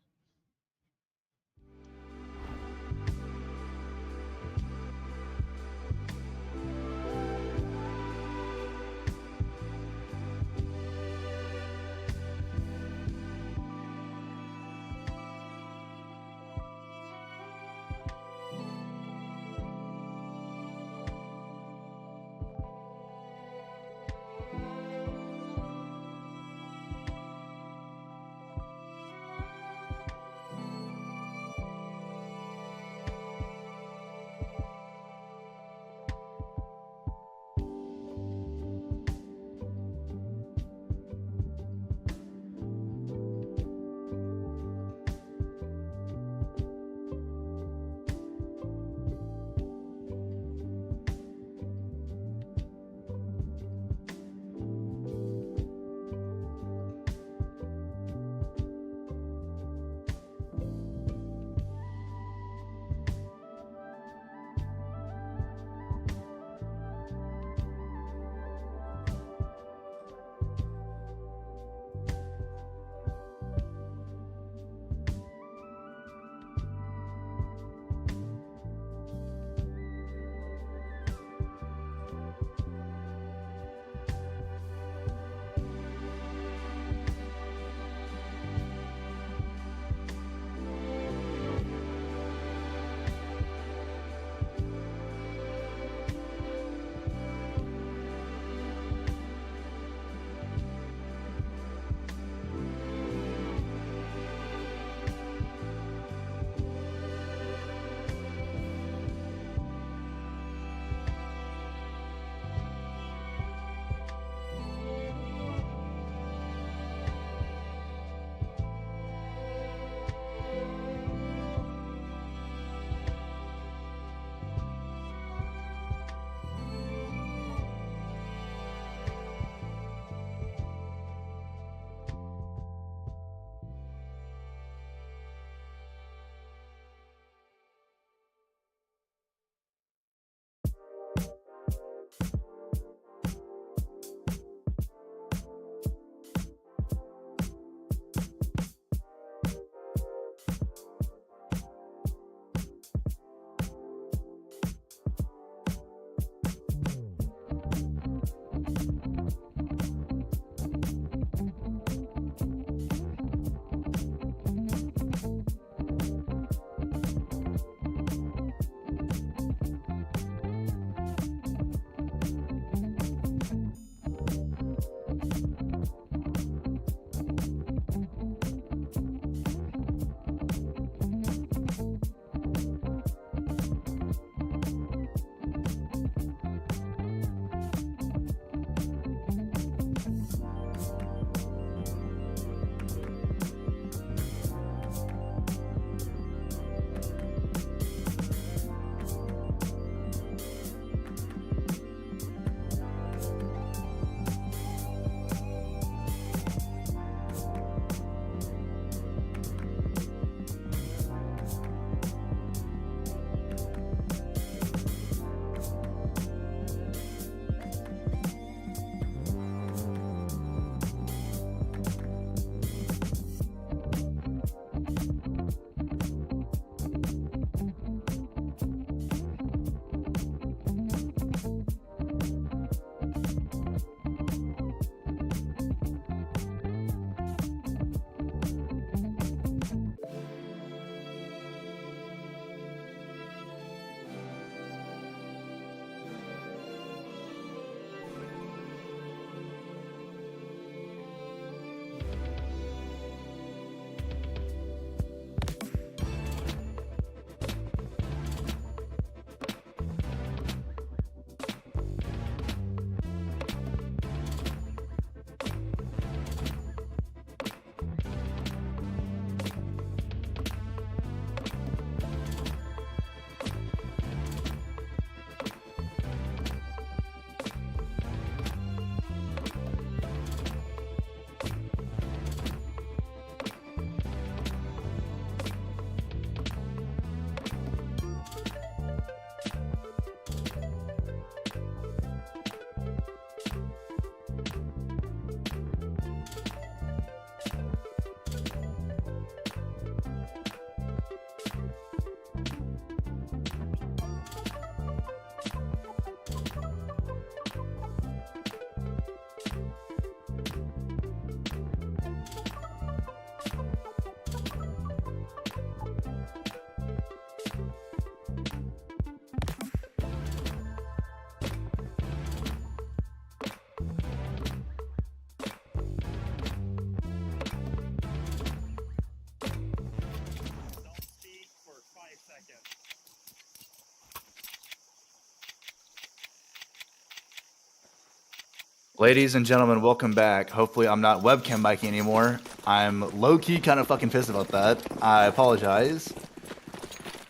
Ladies and gentlemen, welcome back. Hopefully I'm not webcam miking anymore. I'm low-key kind of fucking pissed about that. I apologize.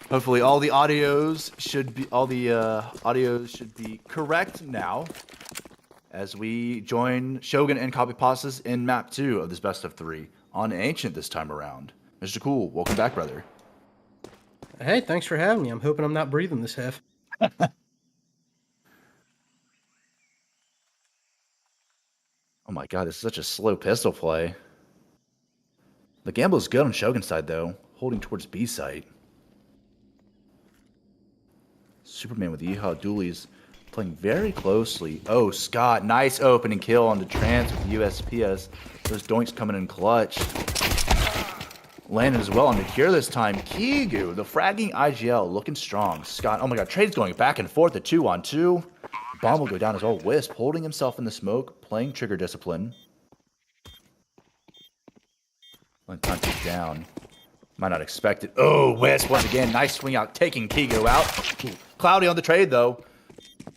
Hopefully all the audios should be correct now as we join Shogun and Copypastas in map 2 of this best of 3 on Ancient this time around. Mr. Cool, welcome back, brother. Hey, thanks for having me. I'm hoping I'm not breathing this half. Oh my god, this is such a slow pistol play. The gamble is good on Shogun's side, though, holding towards B site. Superman with Yeehaw Doolies playing very closely. Oh, Scott, nice opening kill on the trans with the USPS. Those doinks coming in clutch. Landed as well on the cure this time. Kigu, the fragging IGL, looking strong. Scott, oh my god, Trade's going back and forth, a 2-on-2. Bomb will go down as well. Wisp holding himself in the smoke, playing trigger discipline. One time down. Might not expect it. Oh, Wisp once again. Nice swing out, taking Kigu out. Cloudy on the trade, though.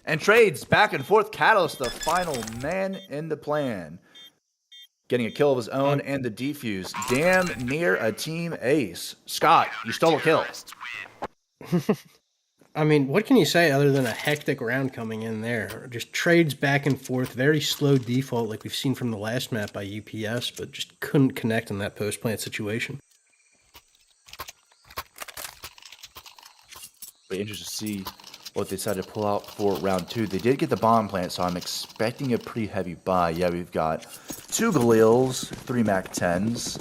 And Trade's back and forth. Catalyst, the final man in the plan. Getting a kill of his own and the defuse. Damn near a team ace. Scott, you stole a kill. I mean, what can you say other than a hectic round coming in there? Just trades back and forth, very slow default like we've seen from the last map by UPS, but just couldn't connect in that post-plant situation. Be interested to see what they decided to pull out for round 2. They did get the bomb plant, so I'm expecting a pretty heavy buy. Yeah, we've got 2 Galils, 3 Mac 10s,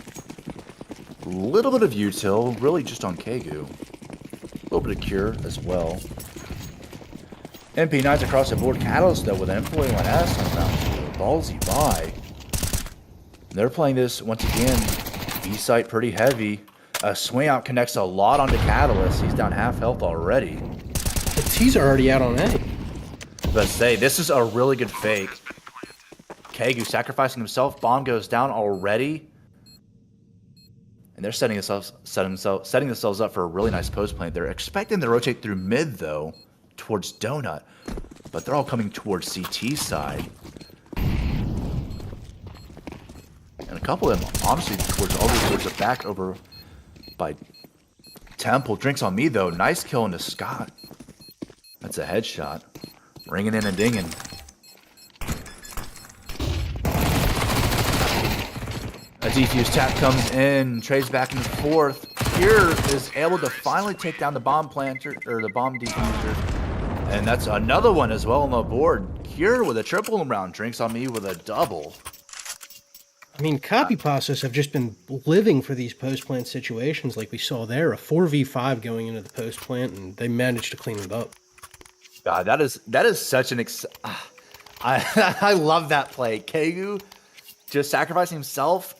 a little bit of util, really just on Kegu. A little bit of cure as well. MP9s across the board. Catalyst, though, with M41S on round 2. Ballsy buy. They're playing this, once again, B-site pretty heavy. A swing out connects a lot onto Catalyst. He's down half health already. The T's are already out on A. But say, this is a really good fake. Kegu sacrificing himself. Bomb goes down already. And they're setting themselves up for a really nice post plant. They're expecting to rotate through mid, though, towards Donut. But they're all coming towards CT side. And a couple of them, honestly, towards the back over by Temple. Drinks on me, though. Nice kill into Scott. That's a headshot. Ringing in and dinging. A defuse tap comes in, trades back and forth. Here is able to finally take down the bomb planter, or the bomb diffuser. And that's another one as well on the board. Cure with a triple round, Drinks on me with a double. I mean, Copypastas have just been living for these post-plant situations like we saw there. A 4v5 going into the post-plant, and they managed to clean it up. God, that is such an I love that play. Kegu just sacrificing himself,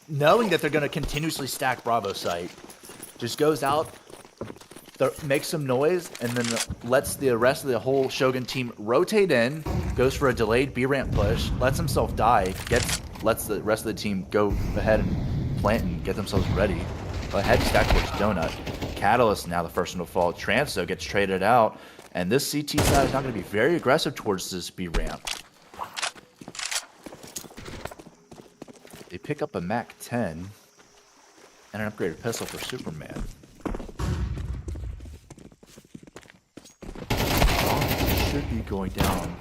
knowing that they're going to continuously stack Bravo site. Just goes out, makes some noise, and then lets the rest of the whole Shogun team rotate in, goes for a delayed B-ramp push, lets himself die, lets the rest of the team go ahead and plant and get themselves ready. Go ahead and stack towards Donut. Catalyst now the first one to fall. Transo gets traded out, and this CT side is not going to be very aggressive towards this B-ramp. They pick up a Mac 10 and an upgraded pistol for Superman. Should be going down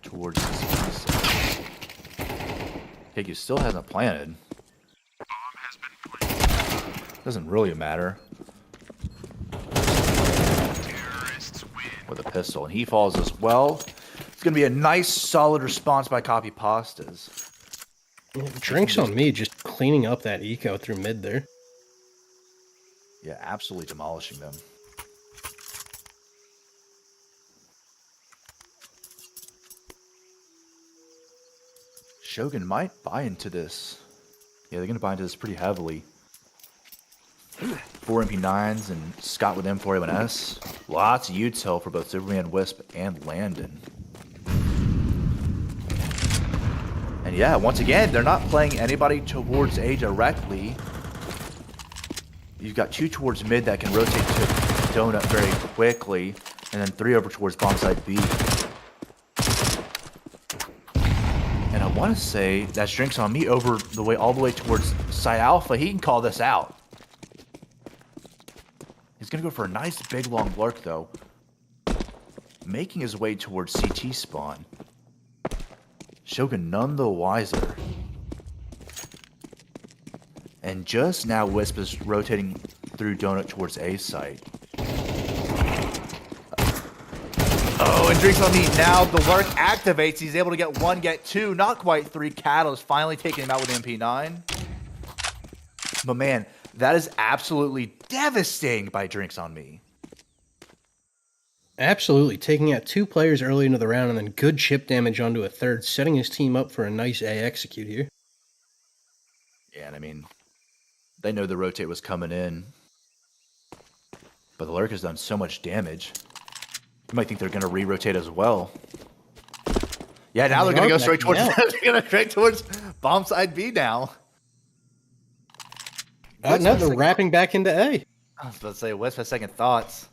towards this side. Kegu still hasn't planted. Doesn't really matter. With a pistol, and he falls as well. It's going to be a nice, solid response by Copypastas. Drinks on me, just cleaning up that eco through mid there. Yeah, absolutely demolishing them. Shogun might buy into this. Yeah, they're going to buy into this pretty heavily. 4 MP9s and Scott with M41S. Lots of util for both Superman, Wisp, and Landon. And yeah, once again, they're not playing anybody towards A directly. You've got 2 towards mid that can rotate to Donut very quickly, and then 3 over towards bomb side B. want to say that's Drinks on Me over the way, all the way towards side alpha. He can call this out. He's going to go for a nice big long lurk, though. Making his way towards CT spawn. Shogun none the wiser. And just now, Wisp is rotating through Donut towards A site. Oh, and Drinks on Me. Now the lurk activates. He's able to get 1, get 2, not quite 3. Catalyst finally taking him out with MP9. But man, that is absolutely devastating by Drinks on Me. Absolutely, taking out 2 players early into the round and then good chip damage onto a third, setting his team up for a nice A execute here. Yeah, and I mean, they know the rotate was coming in. But the lurk has done so much damage. You might think they're going to re-rotate as well. Yeah, now they're going to go straight towards straight towards bomb side B now. No, they're wrapping back into A. I was about to say, West has second thoughts.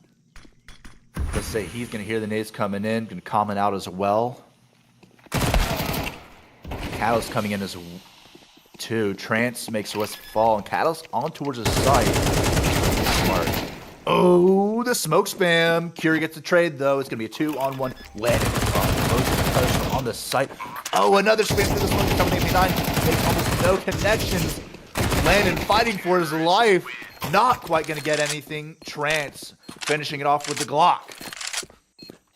Let's say he's going to hear the nades coming in, going to comment out as well. Catalyst coming in as 2. Trance makes West fall, and Catalyst on towards his site. Smart. Oh, the smoke spam. Curie gets the trade, though. It's going to be a 2-on-1. Landing on the site. Oh, another spam through the smoke. Coming in 9. Makes almost no connections. Landon fighting for his life. Not quite going to get anything. Trance finishing it off with the Glock.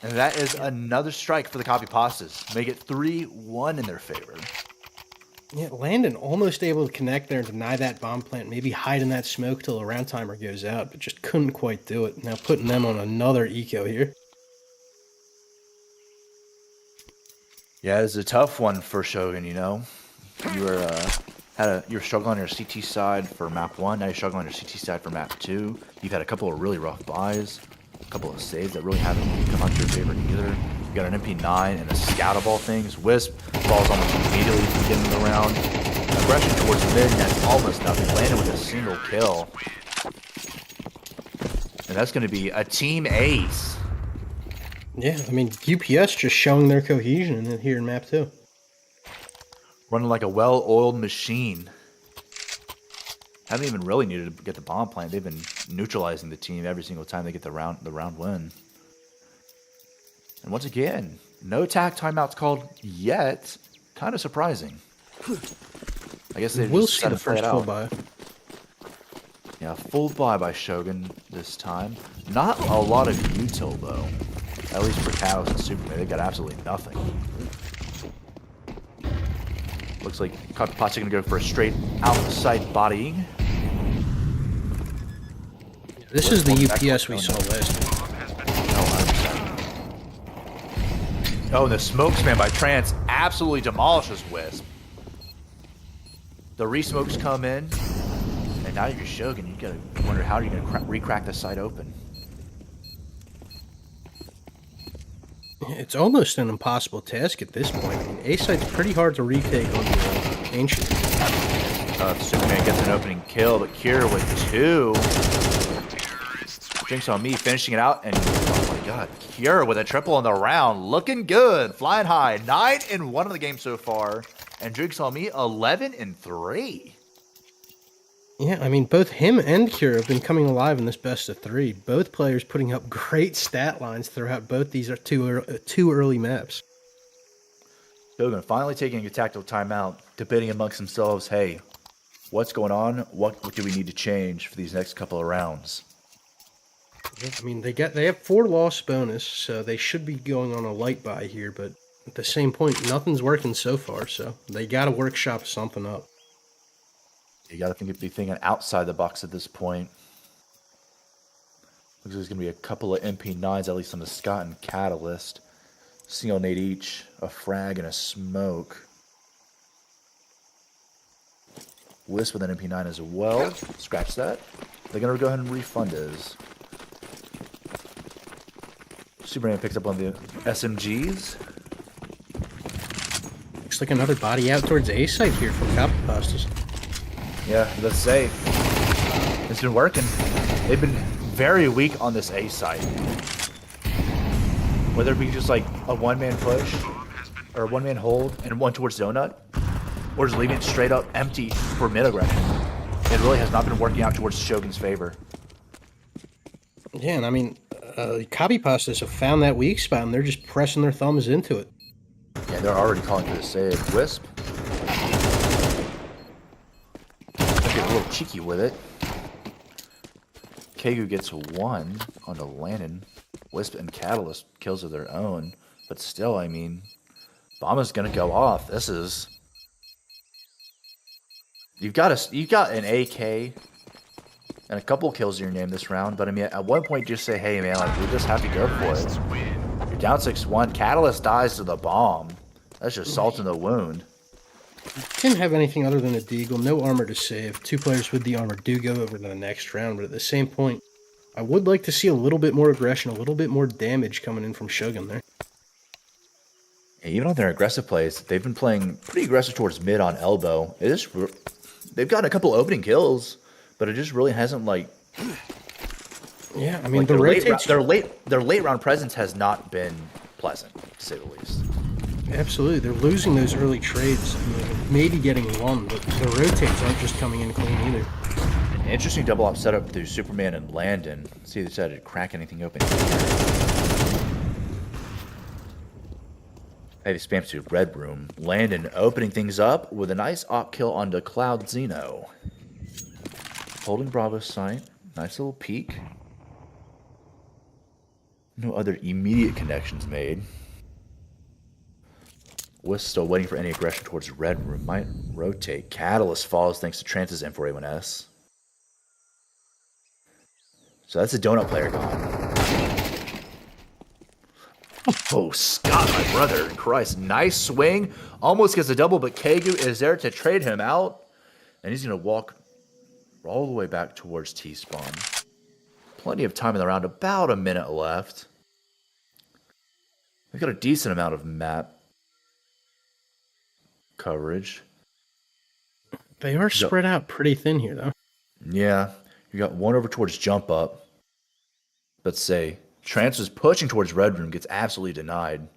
And that is another strike for the Copypastas. Make it 3-1 in their favor. Yeah, Landon almost able to connect there and deny that bomb plant, maybe hide in that smoke till the round timer goes out, but just couldn't quite do it. Now putting them on another eco here. Yeah, it's a tough one for Shogun, you know. You were you're struggling on your CT side for map 1, now you're struggling on your CT side for map 2. You've had a couple of really rough buys, a couple of saves that really haven't come out to your favor either. You got an MP9 and a scout of all things. Wisp falls almost immediately from getting the round. Aggression towards mid, and that's almost nothing. Landed with a single kill. And that's going to be a team ace. Yeah, I mean, UPS just showing their cohesion in here in map 2. Running like a well-oiled machine. Haven't even really needed to get the bomb plant. They've been neutralizing the team every single time they get the round win. And once again, no attack timeouts called yet. Kind of surprising. I guess they will just see gotta the play first it full out. buy. Yeah, full buy by Shogun this time. Not a lot of util though. At least for Cows and Superman, they've got absolutely nothing. Looks like Copypastas are going to go for a straight outside bodying. This is the UPS we saw last week. Oh, and the smoke spam by Trance absolutely demolishes Wisp. The resmokes come in, and now you're Shogun. You gotta wonder how you're gonna re-crack this site open. It's almost an impossible task at this point. I mean, A site's pretty hard to retake on the Ancient. Superman gets an opening kill, but Kira with 2. Drinks on Me finishing it out, and oh my god, Kira with a triple on the round, looking good, flying high, 9-1 of the game so far, and Drinks on Me 11-3. Yeah, I mean, both him and Kira have been coming alive in this best of 3. Both players putting up great stat lines throughout both these two early maps. Shogun finally taking a tactical timeout, debating amongst themselves, hey, what's going on? What do we need to change for these next couple of rounds? Yeah, I mean, they have 4 loss bonus, so they should be going on a light buy here, but at the same point, nothing's working so far, so they got to workshop something up. You got to be thinking outside the box at this point. Looks like there's going to be a couple of MP9s, at least on the Scott and Catalyst. Single nade each, a frag, and a smoke. Wisp with an MP9 as well. Scratch that. They're going to go ahead and refund his. Superman picks up on the SMGs. Looks like another body out towards A site here from Copypastas. Yeah, let's say it's been working. They've been very weak on this A site. Whether it be just like a one-man push or one-man hold and one towards Donut, or just leaving it straight up empty for mid aggression. It really has not been working out towards Shogun's favor. Yeah, and I mean, Copypastas have found that weak spot, and they're just pressing their thumbs into it. Yeah, they're already calling for the save. Wisp. Get a little cheeky with it. Kegu gets one onto Landon. Wisp and Catalyst kills of their own. But still, I mean, Bomb is going to go off. This is... You've got an AK and a couple kills in your name this round. But I mean, at one point, just say, hey, man, like, we just have to go for it. You're down 6-1. Catalyst dies to the bomb. That's just salt in the wound. Didn't have anything other than a deagle, no armor to save. 2 players with the armor do go over to the next round, but at the same point, I would like to see a little bit more aggression, a little bit more damage coming in from Shogun there. Yeah, even on their aggressive plays, they've been playing pretty aggressive towards mid on elbow. They've gotten a couple opening kills, but it just really hasn't like. Yeah, I mean Like the their late round presence has not been pleasant, to say the least. Absolutely, they're losing those early trades, maybe getting one, but the rotates aren't just coming in clean either. An interesting double op setup through Superman and Landon. Let's see if they decided to crack anything open here. Heavy spams to Red Room. Landon opening things up with a nice op kill onto Cloud Zeno. Holding Bravo's sight. Nice little peek. No other immediate connections made. Wisp still waiting for any aggression towards Red Room. Might rotate. Catalyst falls thanks to Trance's M4A1S. So that's a donut player gone. Oh, Scott, my brother. Christ. Nice swing. Almost gets a double, but Kegu is there to trade him out. And he's going to walk all the way back towards T-spawn. Plenty of time in the round. About a minute left. We've got a decent amount of map coverage. They are spread out pretty thin here, though. Yeah. You got one over towards jump up. Let's say Trance is pushing towards Red Room, gets absolutely denied.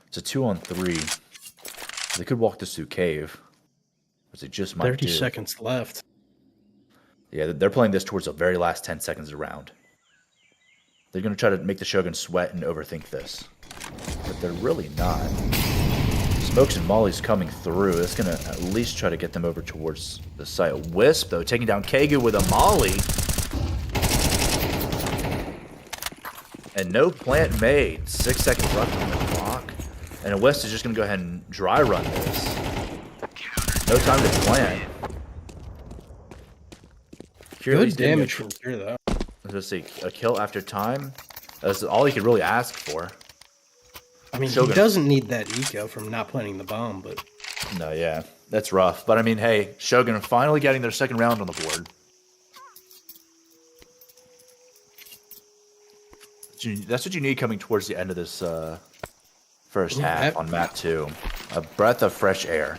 It's a 2-on-3. They could walk this through cave, which they just might 30 do. seconds left. Yeah, they're playing this towards the very last 10 seconds of the round. They're going to try to make the Shogun sweat and overthink this. But they're really not. Smokes and Molly's coming through. That's going to at least try to get them over towards the site. Wisp, though, taking down Kegu with a Molly. And no plant made. 6 seconds left on the clock. And a Wisp is just going to go ahead and dry run this. No time to plant. Good damage from here, though. Let's see, a kill after time. That's all he could really ask for. I mean, Shogun. he doesn't need that eco from not planting the bomb, but... No, yeah, that's rough. But I mean, hey, Shogun finally getting their second round on the board. That's what you need coming towards the end of this first half on map 2. A breath of fresh air.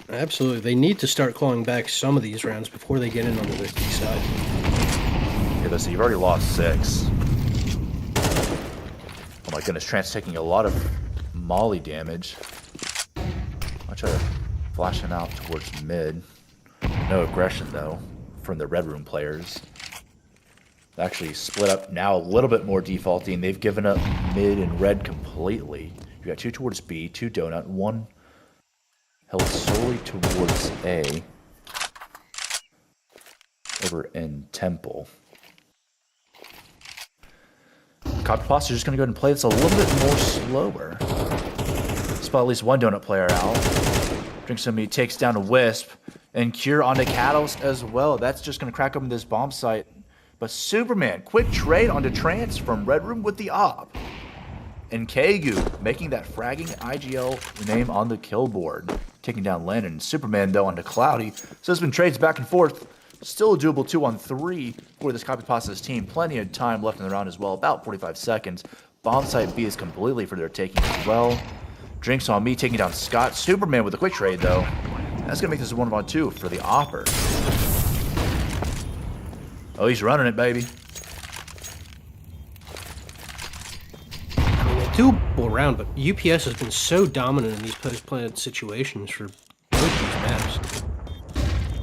Absolutely. They need to start clawing back some of these rounds before they get in onto their key side. Yeah, let's see, you've already lost 6. Oh my goodness, Trance taking a lot of Molly damage. I'll try to flash him out towards mid. No aggression, though, from the Red Room players. They actually split up now a little bit more defaulting. They've given up mid and red completely. You got 2 towards B, 2 donut, 1 held solely towards A. Over in Temple. Copypastas are just going to go ahead and play this a little bit more slower. Spot at least 1 donut player out. Drinks some meat, takes down a Wisp. And Cure onto Catalyst as well. That's just going to crack open this bomb site. But Superman, quick trade onto Trance from Red Room with the op. And Kegu making that fragging IGL name on the kill board. Taking down Landon. Superman, though, onto Cloudy. So there's been trades back and forth. Still a doable 2-on-3 for this Copypastas team. Plenty of time left in the round as well. About 45 seconds. Bomb site B is completely for their taking as well. Drinks on me, taking down Scott. Superman with a quick trade, though. That's going to make this a 1-on-2 for the Opper. Oh, he's running it, baby. I mean, doable round, but UPS has been so dominant in these post-plant situations for both these maps.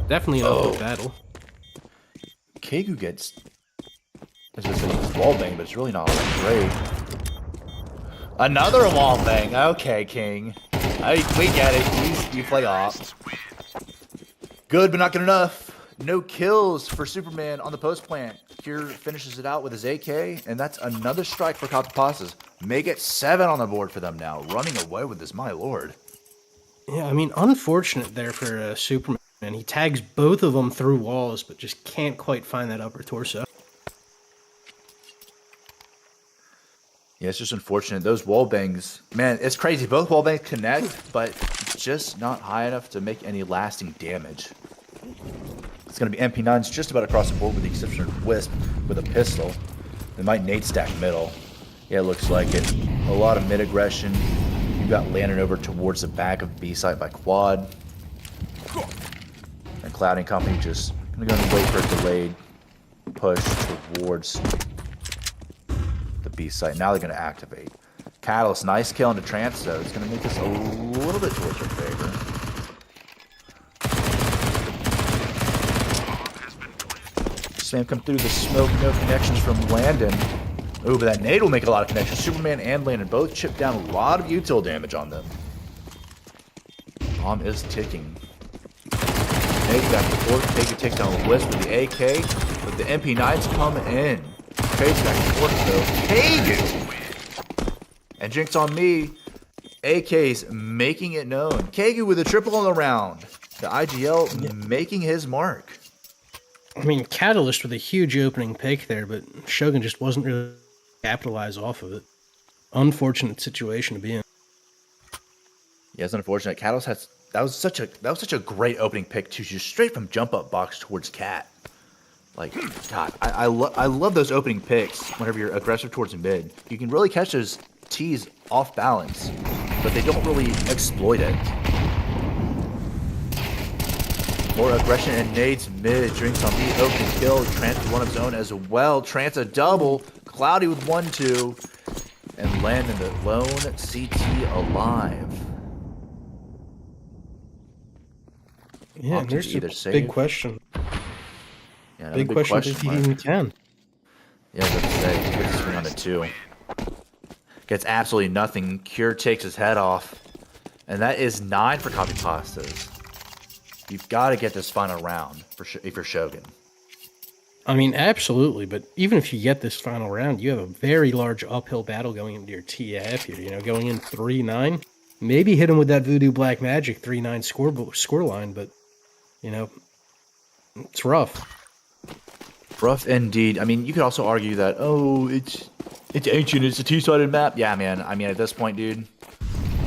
Definitely an uphill battle. Kegu gets... I was going to say it's wall bang, but it's really not great. Another wall bang. Okay, King. We get it. You play off. Good, but not good enough. No kills for Superman on the post plant. Cure finishes it out with his AK, and that's another strike for Copypastas. Make it 7 on the board for them now. Running away with this, my lord. Yeah, I mean, unfortunate there for Superman. He tags both of them through walls, but just can't quite find that upper torso. Yeah, it's just unfortunate. Those wall bangs, man, it's crazy. Both wall bangs connect, but just not high enough to make any lasting damage. It's going to be MP9s just about across the board with the exception of Wisp with a pistol. They might nade stack middle. Yeah, it looks like it. A lot of mid aggression. You've got Lantern over towards the back of B site by Quad. And Cloud and company just going to go and wait for a delayed push towards the B site. Now they're going to activate. Catalyst, nice kill into Trance though. It's going to make this a little bit towards their favor. Spam come through the smoke, no connections from Landon. Ooh, but that nade will make a lot of connections. Superman and Landon both chip down a lot of util damage on them. Bomb is ticking. Nade back and forth. Kegu takes down the Wisp with the AK, but the MP9s come in. Trades back and forth though. Kegu! And Jinx on me. AK's making it known. Kegu with a triple on the round. The IGL making his mark. I mean, Catalyst with a huge opening pick there, but Shogun just wasn't really capitalize off of it. Unfortunate situation to be in. Yeah, it's unfortunate. Catalyst has that was such a great opening pick too, just straight from jump up box towards Cat. Like, God, I love those opening picks whenever you're aggressive towards mid. You can really catch those T's off balance, but they don't really exploit it. More aggression and nades mid. Drinks on the opening kill. Trance with one of his own as well. Trance a double. Cloudy with 1-2. And Landon the lone CT alive. Yeah, Opted there's to a either save. big question. Yeah, Big question if he even can. Yeah, I was about to say, he gets a swing on the 2. Gets absolutely nothing. Cure takes his head off. And that is 9 for Copypastas. You've got to get this final round if you're Shogun. I mean, absolutely, but even if you get this final round, you have a very large uphill battle going into your TF here. You know, going in 3-9, maybe hit him with that Voodoo Black Magic 3-9 score line, but you know, it's rough. Rough indeed. I mean, you could also argue that it's ancient, it's a two-sided map. Yeah, man. I mean, at this point, dude,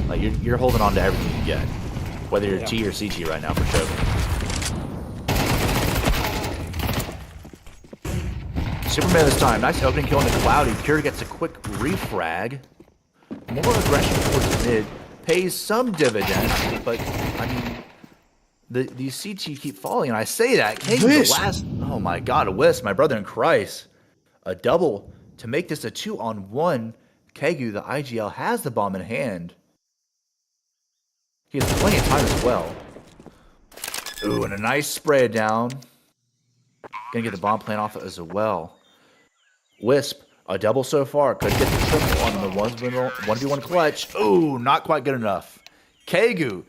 like you're holding on to everything you get. Whether you're T or CT right now for Shogun. Superman this time. Nice opening kill into Cloudy. Cure gets a quick refrag. More aggression towards mid. Pays some dividends, but I mean, these CT keep falling, and I say that. Kane's the last. Oh my God, a Wisp, my brother in Christ. A double to make this a 2-on-1. Kegu, the IGL, has the bomb in hand. He has plenty of time as well. Ooh, and a nice spray down. Gonna get the bomb plant off as well. Wisp, a double so far. Could get the triple on the 1v1 clutch. Ooh, not quite good enough. Kegu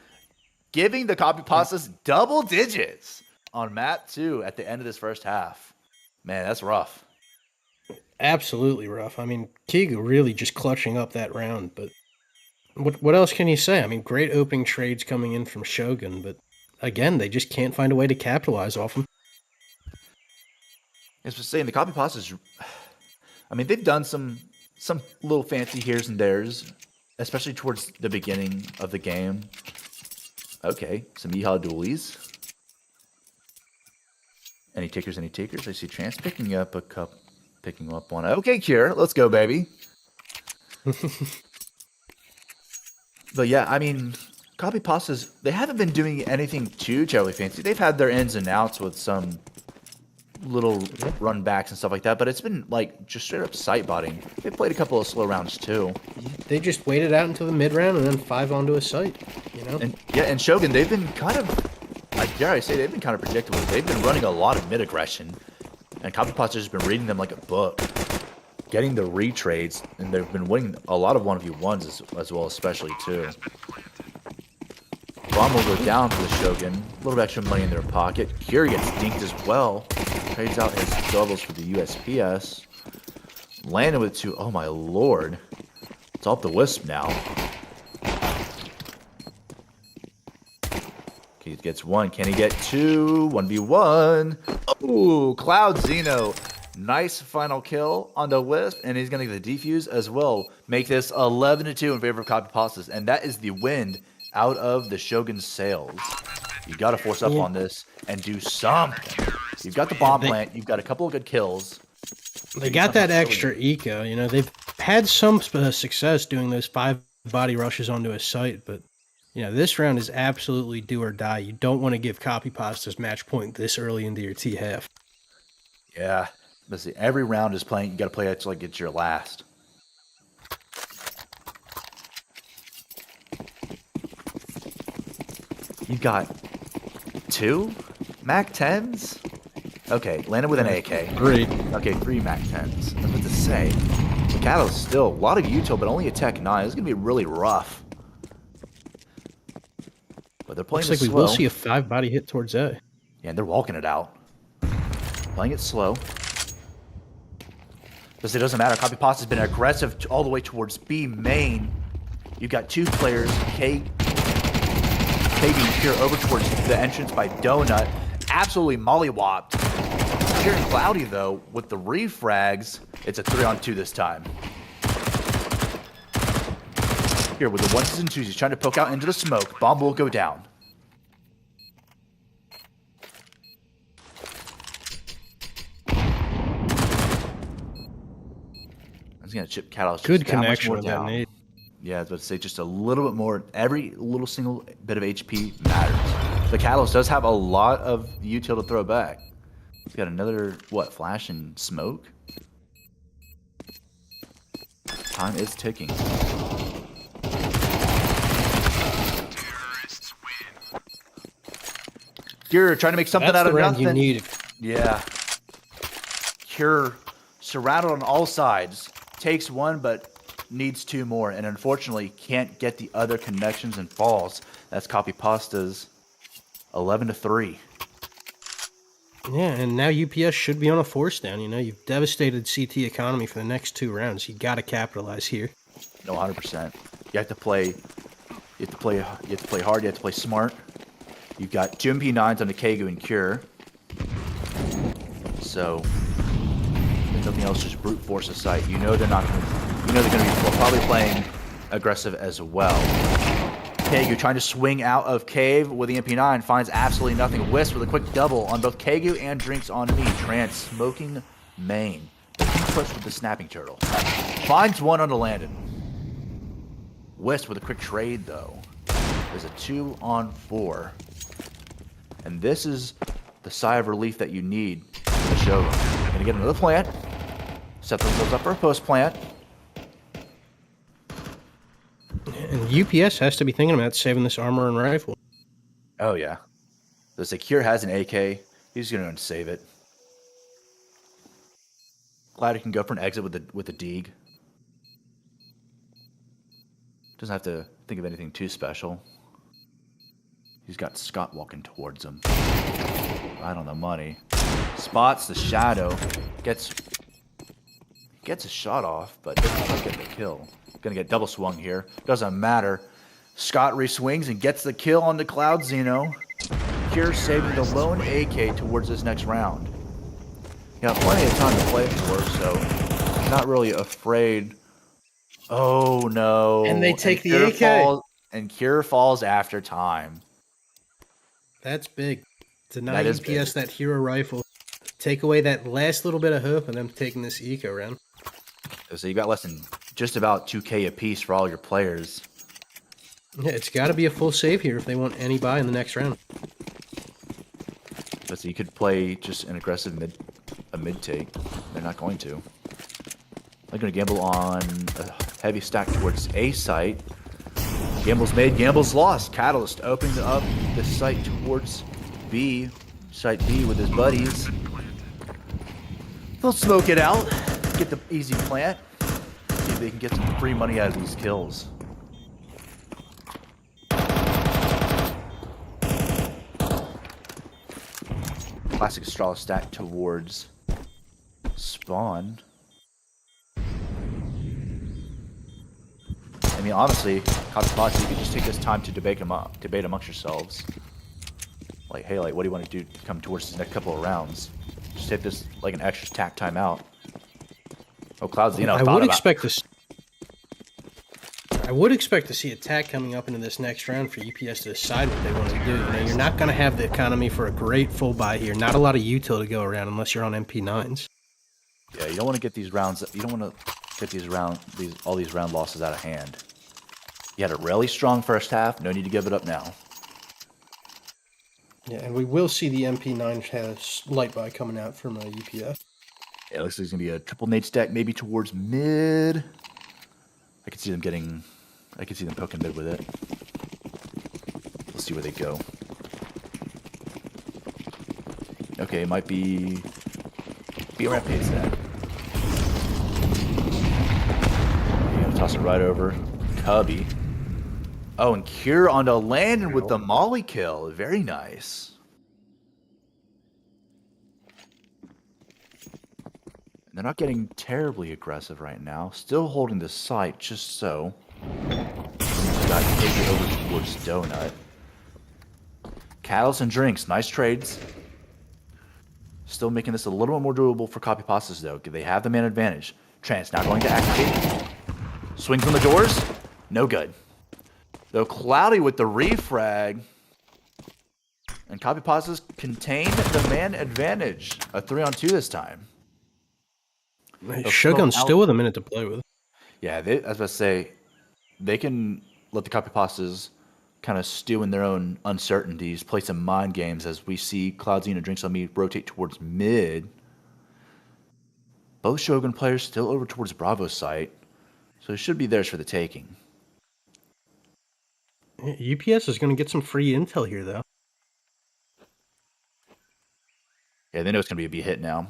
giving the Copypastas double digits on map 2 at the end of this first half. Man, that's rough. Absolutely rough. I mean, Kegu really just clutching up that round, but what else can you say? I mean, great opening trades coming in from Shogun, but again, they just can't find a way to capitalize off them. As we're saying, the Copypastas, I mean, they've done some little fancy here's and there's, especially towards the beginning of the game. Okay, some Yeehaw dualies. Any takers, any takers? I see Trance picking up one. Okay, Cure, let's go, baby. But yeah, I mean, Copypastas, they haven't been doing anything too terribly fancy. They've had their ins and outs with some little run backs and stuff like that, but it's been like just straight up sight botting. They played a couple of slow rounds too. They just waited out until the mid round and then 5 onto a site. You know. And yeah, and Shogun, they've been kind of, I dare I say, they've been kind of predictable. They've been running a lot of mid aggression, and Copypastas has been reading them like a book, getting the retrades, and they've been winning a lot of 1v1s as well, especially too. Bomb will go down for the Shogun. A little bit extra money in their pocket. Kira gets dinked as well. Trades out his doubles for the USPS. Landed with 2. Oh my lord. It's all up the Wisp now. He gets 1. Can he get 2? 1v1. Oh, Cloud Xeno. Nice final kill on the Wisp. And he's going to get the defuse as well. Make this 11-2 in favor of Copypastas. And that is the wind out of the Shogun's sails. You got to force up on this and do something. You've got the bomb plant. You've got a couple of good kills. They got that extra eco. You know, they've had some success doing those 5 body rushes onto a site, but you know, this round is absolutely do or die. You don't want to give Copypastas match point this early into your T half. Yeah, listen, every round is playing. You got to play it till like it's your last. You got 2 Mac 10s? Okay, landed with an AK. 3. Okay, 3 Mac 10s. I was about to say. Mikato's still a lot of util, but only a Tech 9. This is going to be really rough. But they're playing Looks like it we will slow. see a 5 body hit towards A. Yeah, and they're walking it out. Playing it slow. Because it doesn't matter. Copypasta's been aggressive all the way towards B main. You've got 2 players, K being here over towards the entrance by Donut. Absolutely mollywopped. Here in Cloudy, though, with the refrags, it's a 3-on-2 this time. Here with the 1s and 2s, he's trying to poke out into the smoke. Bomb will go down. He's going to chip Catalyst. Good just that much connection more with that down. nade. Yeah, I was about to say just a little bit more. Every little single bit of HP matters. The Catalyst does have a lot of util to throw back. He's got another, what, flash and smoke? Time is ticking. Cure trying to make something That's out the of round nothing. you need. Yeah. Cure surrounded on all sides. Takes 1, but needs 2 more. And unfortunately, can't get the other connections and falls. That's Copypastas 11-3. Yeah, and now UPS should be on a force down. You know, you've devastated CT economy for the next 2 rounds. You got to capitalize here. No, 100%. You have to play. You have to play hard. You have to play smart. You've got 2 MP9s on the Kegu and Cure. So, if nothing else, just brute force a site. You know they're not going to. You know they're going to be probably playing aggressive as well. Kegu trying to swing out of Cave with the MP9 finds absolutely nothing. Wisp with a quick double on both Kegu and Drinks on me. Trans smoking main. Push with the snapping turtle. Finds 1 on the Landon. Wisp with a quick trade though. There's a 2-on-4. And this is the sigh of relief that you need for the Shogun. Gonna get another plant. Set themselves up for a post plant. And UPS has to be thinking about saving this armor and rifle. Oh yeah. The Secure has an AK. He's gonna save it. Glad he can go for an exit with the Deeg. Doesn't have to think of anything too special. He's got Scott walking towards him. Right on the money. Spots the shadow. Gets a shot off, but doesn't quite get the kill. Gonna get double swung here. Doesn't matter. Scott re-swings and gets the kill on the Cloud Xeno. Cure saving the lone AK towards this next round. Yeah, plenty of time to play for, so not really afraid. Oh no! And they take the Cure AK. and Cure falls after time. That's big. Deny That is UPS that hero rifle. Take away that last little bit of hope of them taking this eco round. So you got less than just about 2K apiece for all your players. Yeah, it's got to be a full save here if they want any buy in the next round. But So you could play just an aggressive mid take. They're not going to. They're going to gamble on a heavy stack towards A site. Gamble's made, gamble's lost. Catalyst opening up the site towards B. Site B with his buddies. They'll smoke it out. Get the easy plant. See if they can get some free money out of these kills. Classic straw stack towards spawn. I mean, honestly, Copypastas, you could just take this time to debate amongst yourselves. Like, hey, like, what do you want to do to come towards these next couple of rounds? Just take this like an extra tack time out. Oh, Clouds, you know, I would expect this. I would expect to see attack coming up into this next round for UPS to decide what they want to do. You know, you're not going to have the economy for a great full buy here. Not a lot of util to go around unless you're on MP9s. Yeah, you don't want to get these rounds. You don't want to get all these round losses out of hand. You had a really strong first half. No need to give it up now. Yeah, and we will see the MP9 has light buy coming out from UPS. Yeah, it looks like it's gonna be a triple nade stack, maybe towards mid. I can see them poking mid with it. We'll see where they go. Okay, it might be a rampage stack. Toss it right over. Cubby. Oh, and Cure onto Landon with the molly kill. Very nice. They're not getting terribly aggressive right now. Still holding the site just so. Got to take it over towards Donut. Catalyst and Drinks. Nice trades. Still making this a little bit more doable for Copypastas though. They have the man advantage. Trance now going to activate. Swings from the doors. No good. Though Cloudy with the refrag. And Copypastas contain the man advantage. A 3-on-2 this time. Shogun's still with a minute to play with. Yeah, as I was about to say, they can let the Copypastas kind of stew in their own uncertainties, play some mind games as we see Cloudzina Drinks on Me rotate towards mid. Both Shogun players still over towards Bravo site, so it should be theirs for the taking. UPS is going to get some free intel here, though. Yeah, they know it's going to be a B hit now.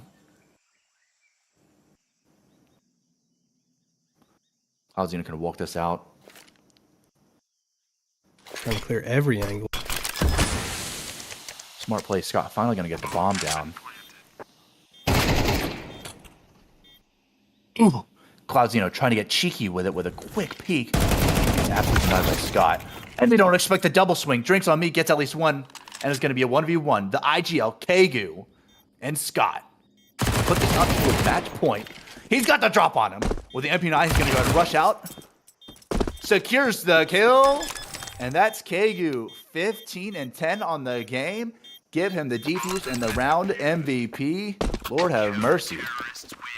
Cloudzina can walk this out. Trying to clear every angle. Smart play. Scott finally going to get the bomb down. Ooh. Cloudzino trying to get cheeky with it with a quick peek. It's absolutely denied by Scott. And they don't expect a double swing. Drinks on Me gets at least one. And it's going to be a 1v1. The IGL, Kegu, and Scott. Put this up to a match point. He's got the drop on him. With the MP9, he's going to go ahead and rush out. Secures the kill. And that's Kegu. 15 and 10 on the game. Give him the defuse and the round MVP. Lord have mercy.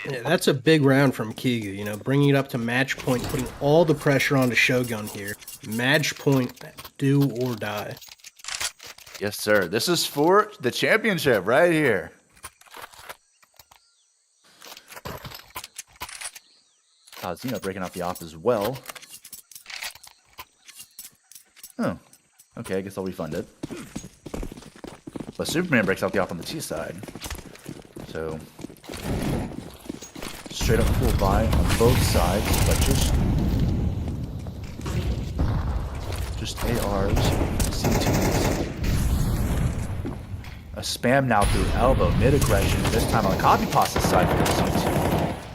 Yeah, that's a big round from Kegu, you know, bringing it up to match point, putting all the pressure onto Shogun here. Match point, do or die. Yes, sir. This is for the championship right here. Zeno breaking out the op as well. Oh, okay, I guess I'll refund it. But Superman breaks out the op on the T side. So, straight up full buy on both sides, but just ARs, C2s. A spam now through elbow, mid-aggression, this time on the Copypasta side for the C2.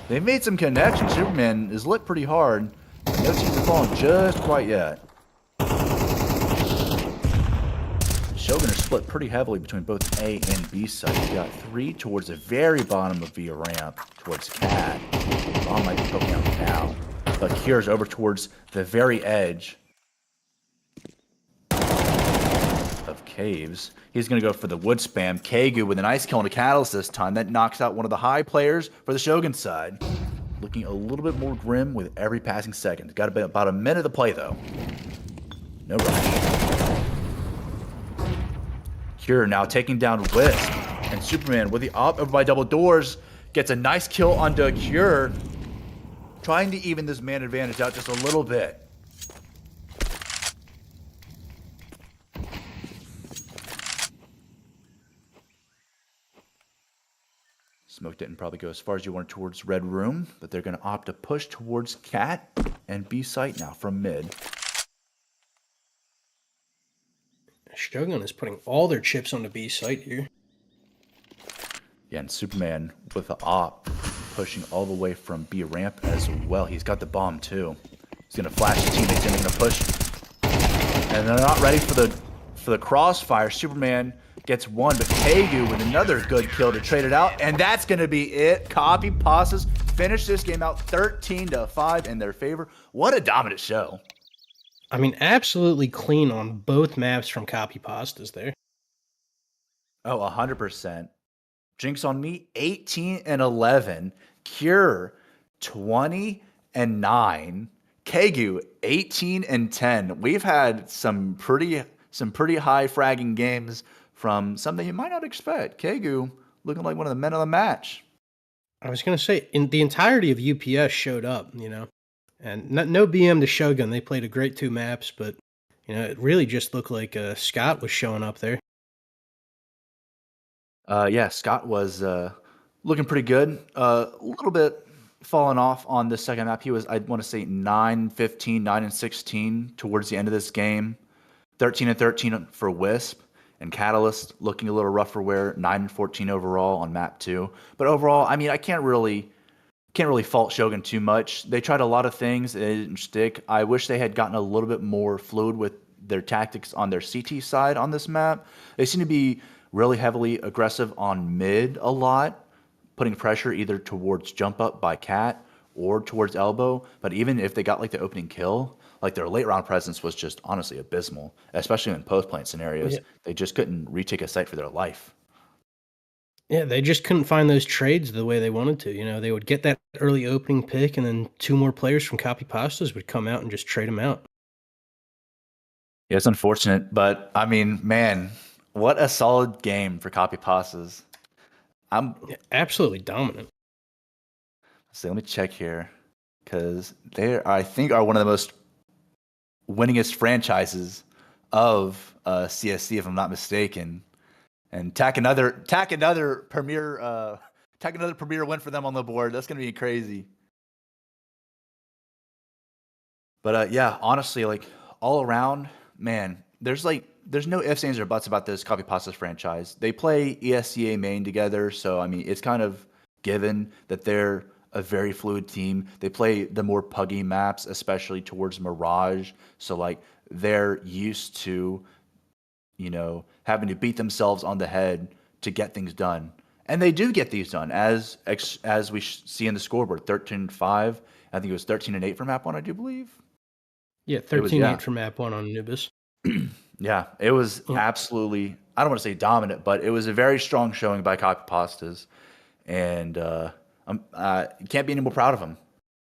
They made some connections. Superman is lit pretty hard. No teams have fallen just quite yet. Shogun are split pretty heavily between both A and B sides. You got 3 towards the very bottom of via ramp towards Cat. Bomb might be poking out now. But Cure's over towards the very edge of Caves. He's going to go for the wood spam. Kegu with an ice kill and a catalyst this time. That knocks out one of the high players for the Shogun side. Looking a little bit more grim with every passing second. Got about a minute to play though. No rush. Cure now taking down Wisp. And Superman with the op over by double doors gets a nice kill onto Cure, trying to even this man advantage out just a little bit. Smoke didn't probably go as far as you wanted towards Red Room, but they're going to opt to push towards Cat and B site now from mid. Shogun is putting all their chips on the B site here. Yeah, and Superman with the op pushing all the way from B ramp as well. He's got the bomb too. He's going to flash his teammates in and going to push. And they're not ready for the crossfire. Superman gets one, but Kegu with another good kill to trade it out. And that's going to be it. Copypastas finish this game out 13-5 in their favor. What a dominant show. I mean, absolutely clean on both maps from Copypastas there. Oh, 100%. Jinx on me, 18-11. Cure, 20-9. Kegu, 18-10. We've had some pretty high fragging games from something you might not expect. Kegu looking like one of the men of the match. I was going to say, in the entirety of UPS showed up, and no BM to Shogun. They played a great 2 maps, but, it really just looked like Scott was showing up there. Yeah, Scott was looking pretty good. A little bit falling off on the second map. He was, I want to say, 9-15, 9-16 towards the end of this game. 13-13 for Wisp. And Catalyst looking a little rough for wear, 9-14 overall on map 2. But overall, I mean, I can't really fault Shogun too much. They tried a lot of things, it didn't stick. I wish they had gotten a little bit more fluid with their tactics on their CT side on this map. They seem to be really heavily aggressive on mid a lot, putting pressure either towards jump up by Cat or towards elbow. But even if they got like the opening kill, like their late round presence was just honestly abysmal, especially in post plant scenarios. Yeah. They just couldn't retake a site for their life. Yeah, they just couldn't find those trades the way they wanted to. They would get that early opening pick, and then 2 more players from Copypastas would come out and just trade them out. Yeah, it's unfortunate, but I mean, man, what a solid game for Copypastas. Absolutely dominant. So let me check here, because they, I think, are one of the most winningest franchises of CSC, if I'm not mistaken. And tack another premier win for them on the board. That's gonna be crazy. But yeah, honestly, like all around, man, there's no ifs, ands, or buts about this Copypastas franchise. They play ESCA main together, so I mean it's kind of given that they're a very fluid team. They play the more puggy maps, especially towards Mirage. So like they're used to, having to beat themselves on the head to get things done. And they do get these done, as we see in the scoreboard, 13-5. I think it was 13-8 for map 1, I do believe. Yeah, 13-8 for map 1 on Anubis. Yeah, it was absolutely, I don't want to say dominant, but it was a very strong showing by Copypastas. And you can't be any more proud of them.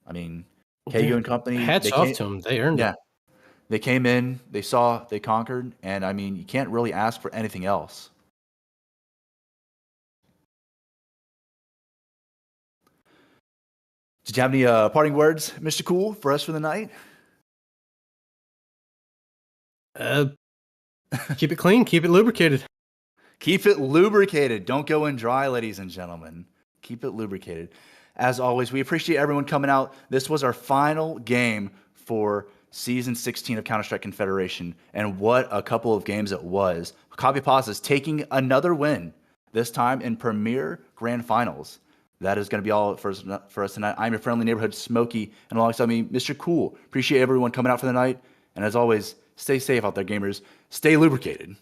I mean, KU and company. Hats off to them. They earned it. They came in, they saw, they conquered, and I mean, you can't really ask for anything else. Did you have any parting words, Mr. Cool, for us for the night? Keep it clean, keep it lubricated. Keep it lubricated. Don't go in dry, ladies and gentlemen. Keep it lubricated. As always, we appreciate everyone coming out. This was our final game for Season 16 of Counter-Strike Confederation, and what a couple of games it was. Copypastas is taking another win, this time in Premier Grand Finals. That is going to be all for us tonight. I'm your friendly neighborhood Smokey, and alongside me, Mr. Cool. Appreciate everyone coming out for the night, and as always, stay safe out there, gamers. Stay lubricated.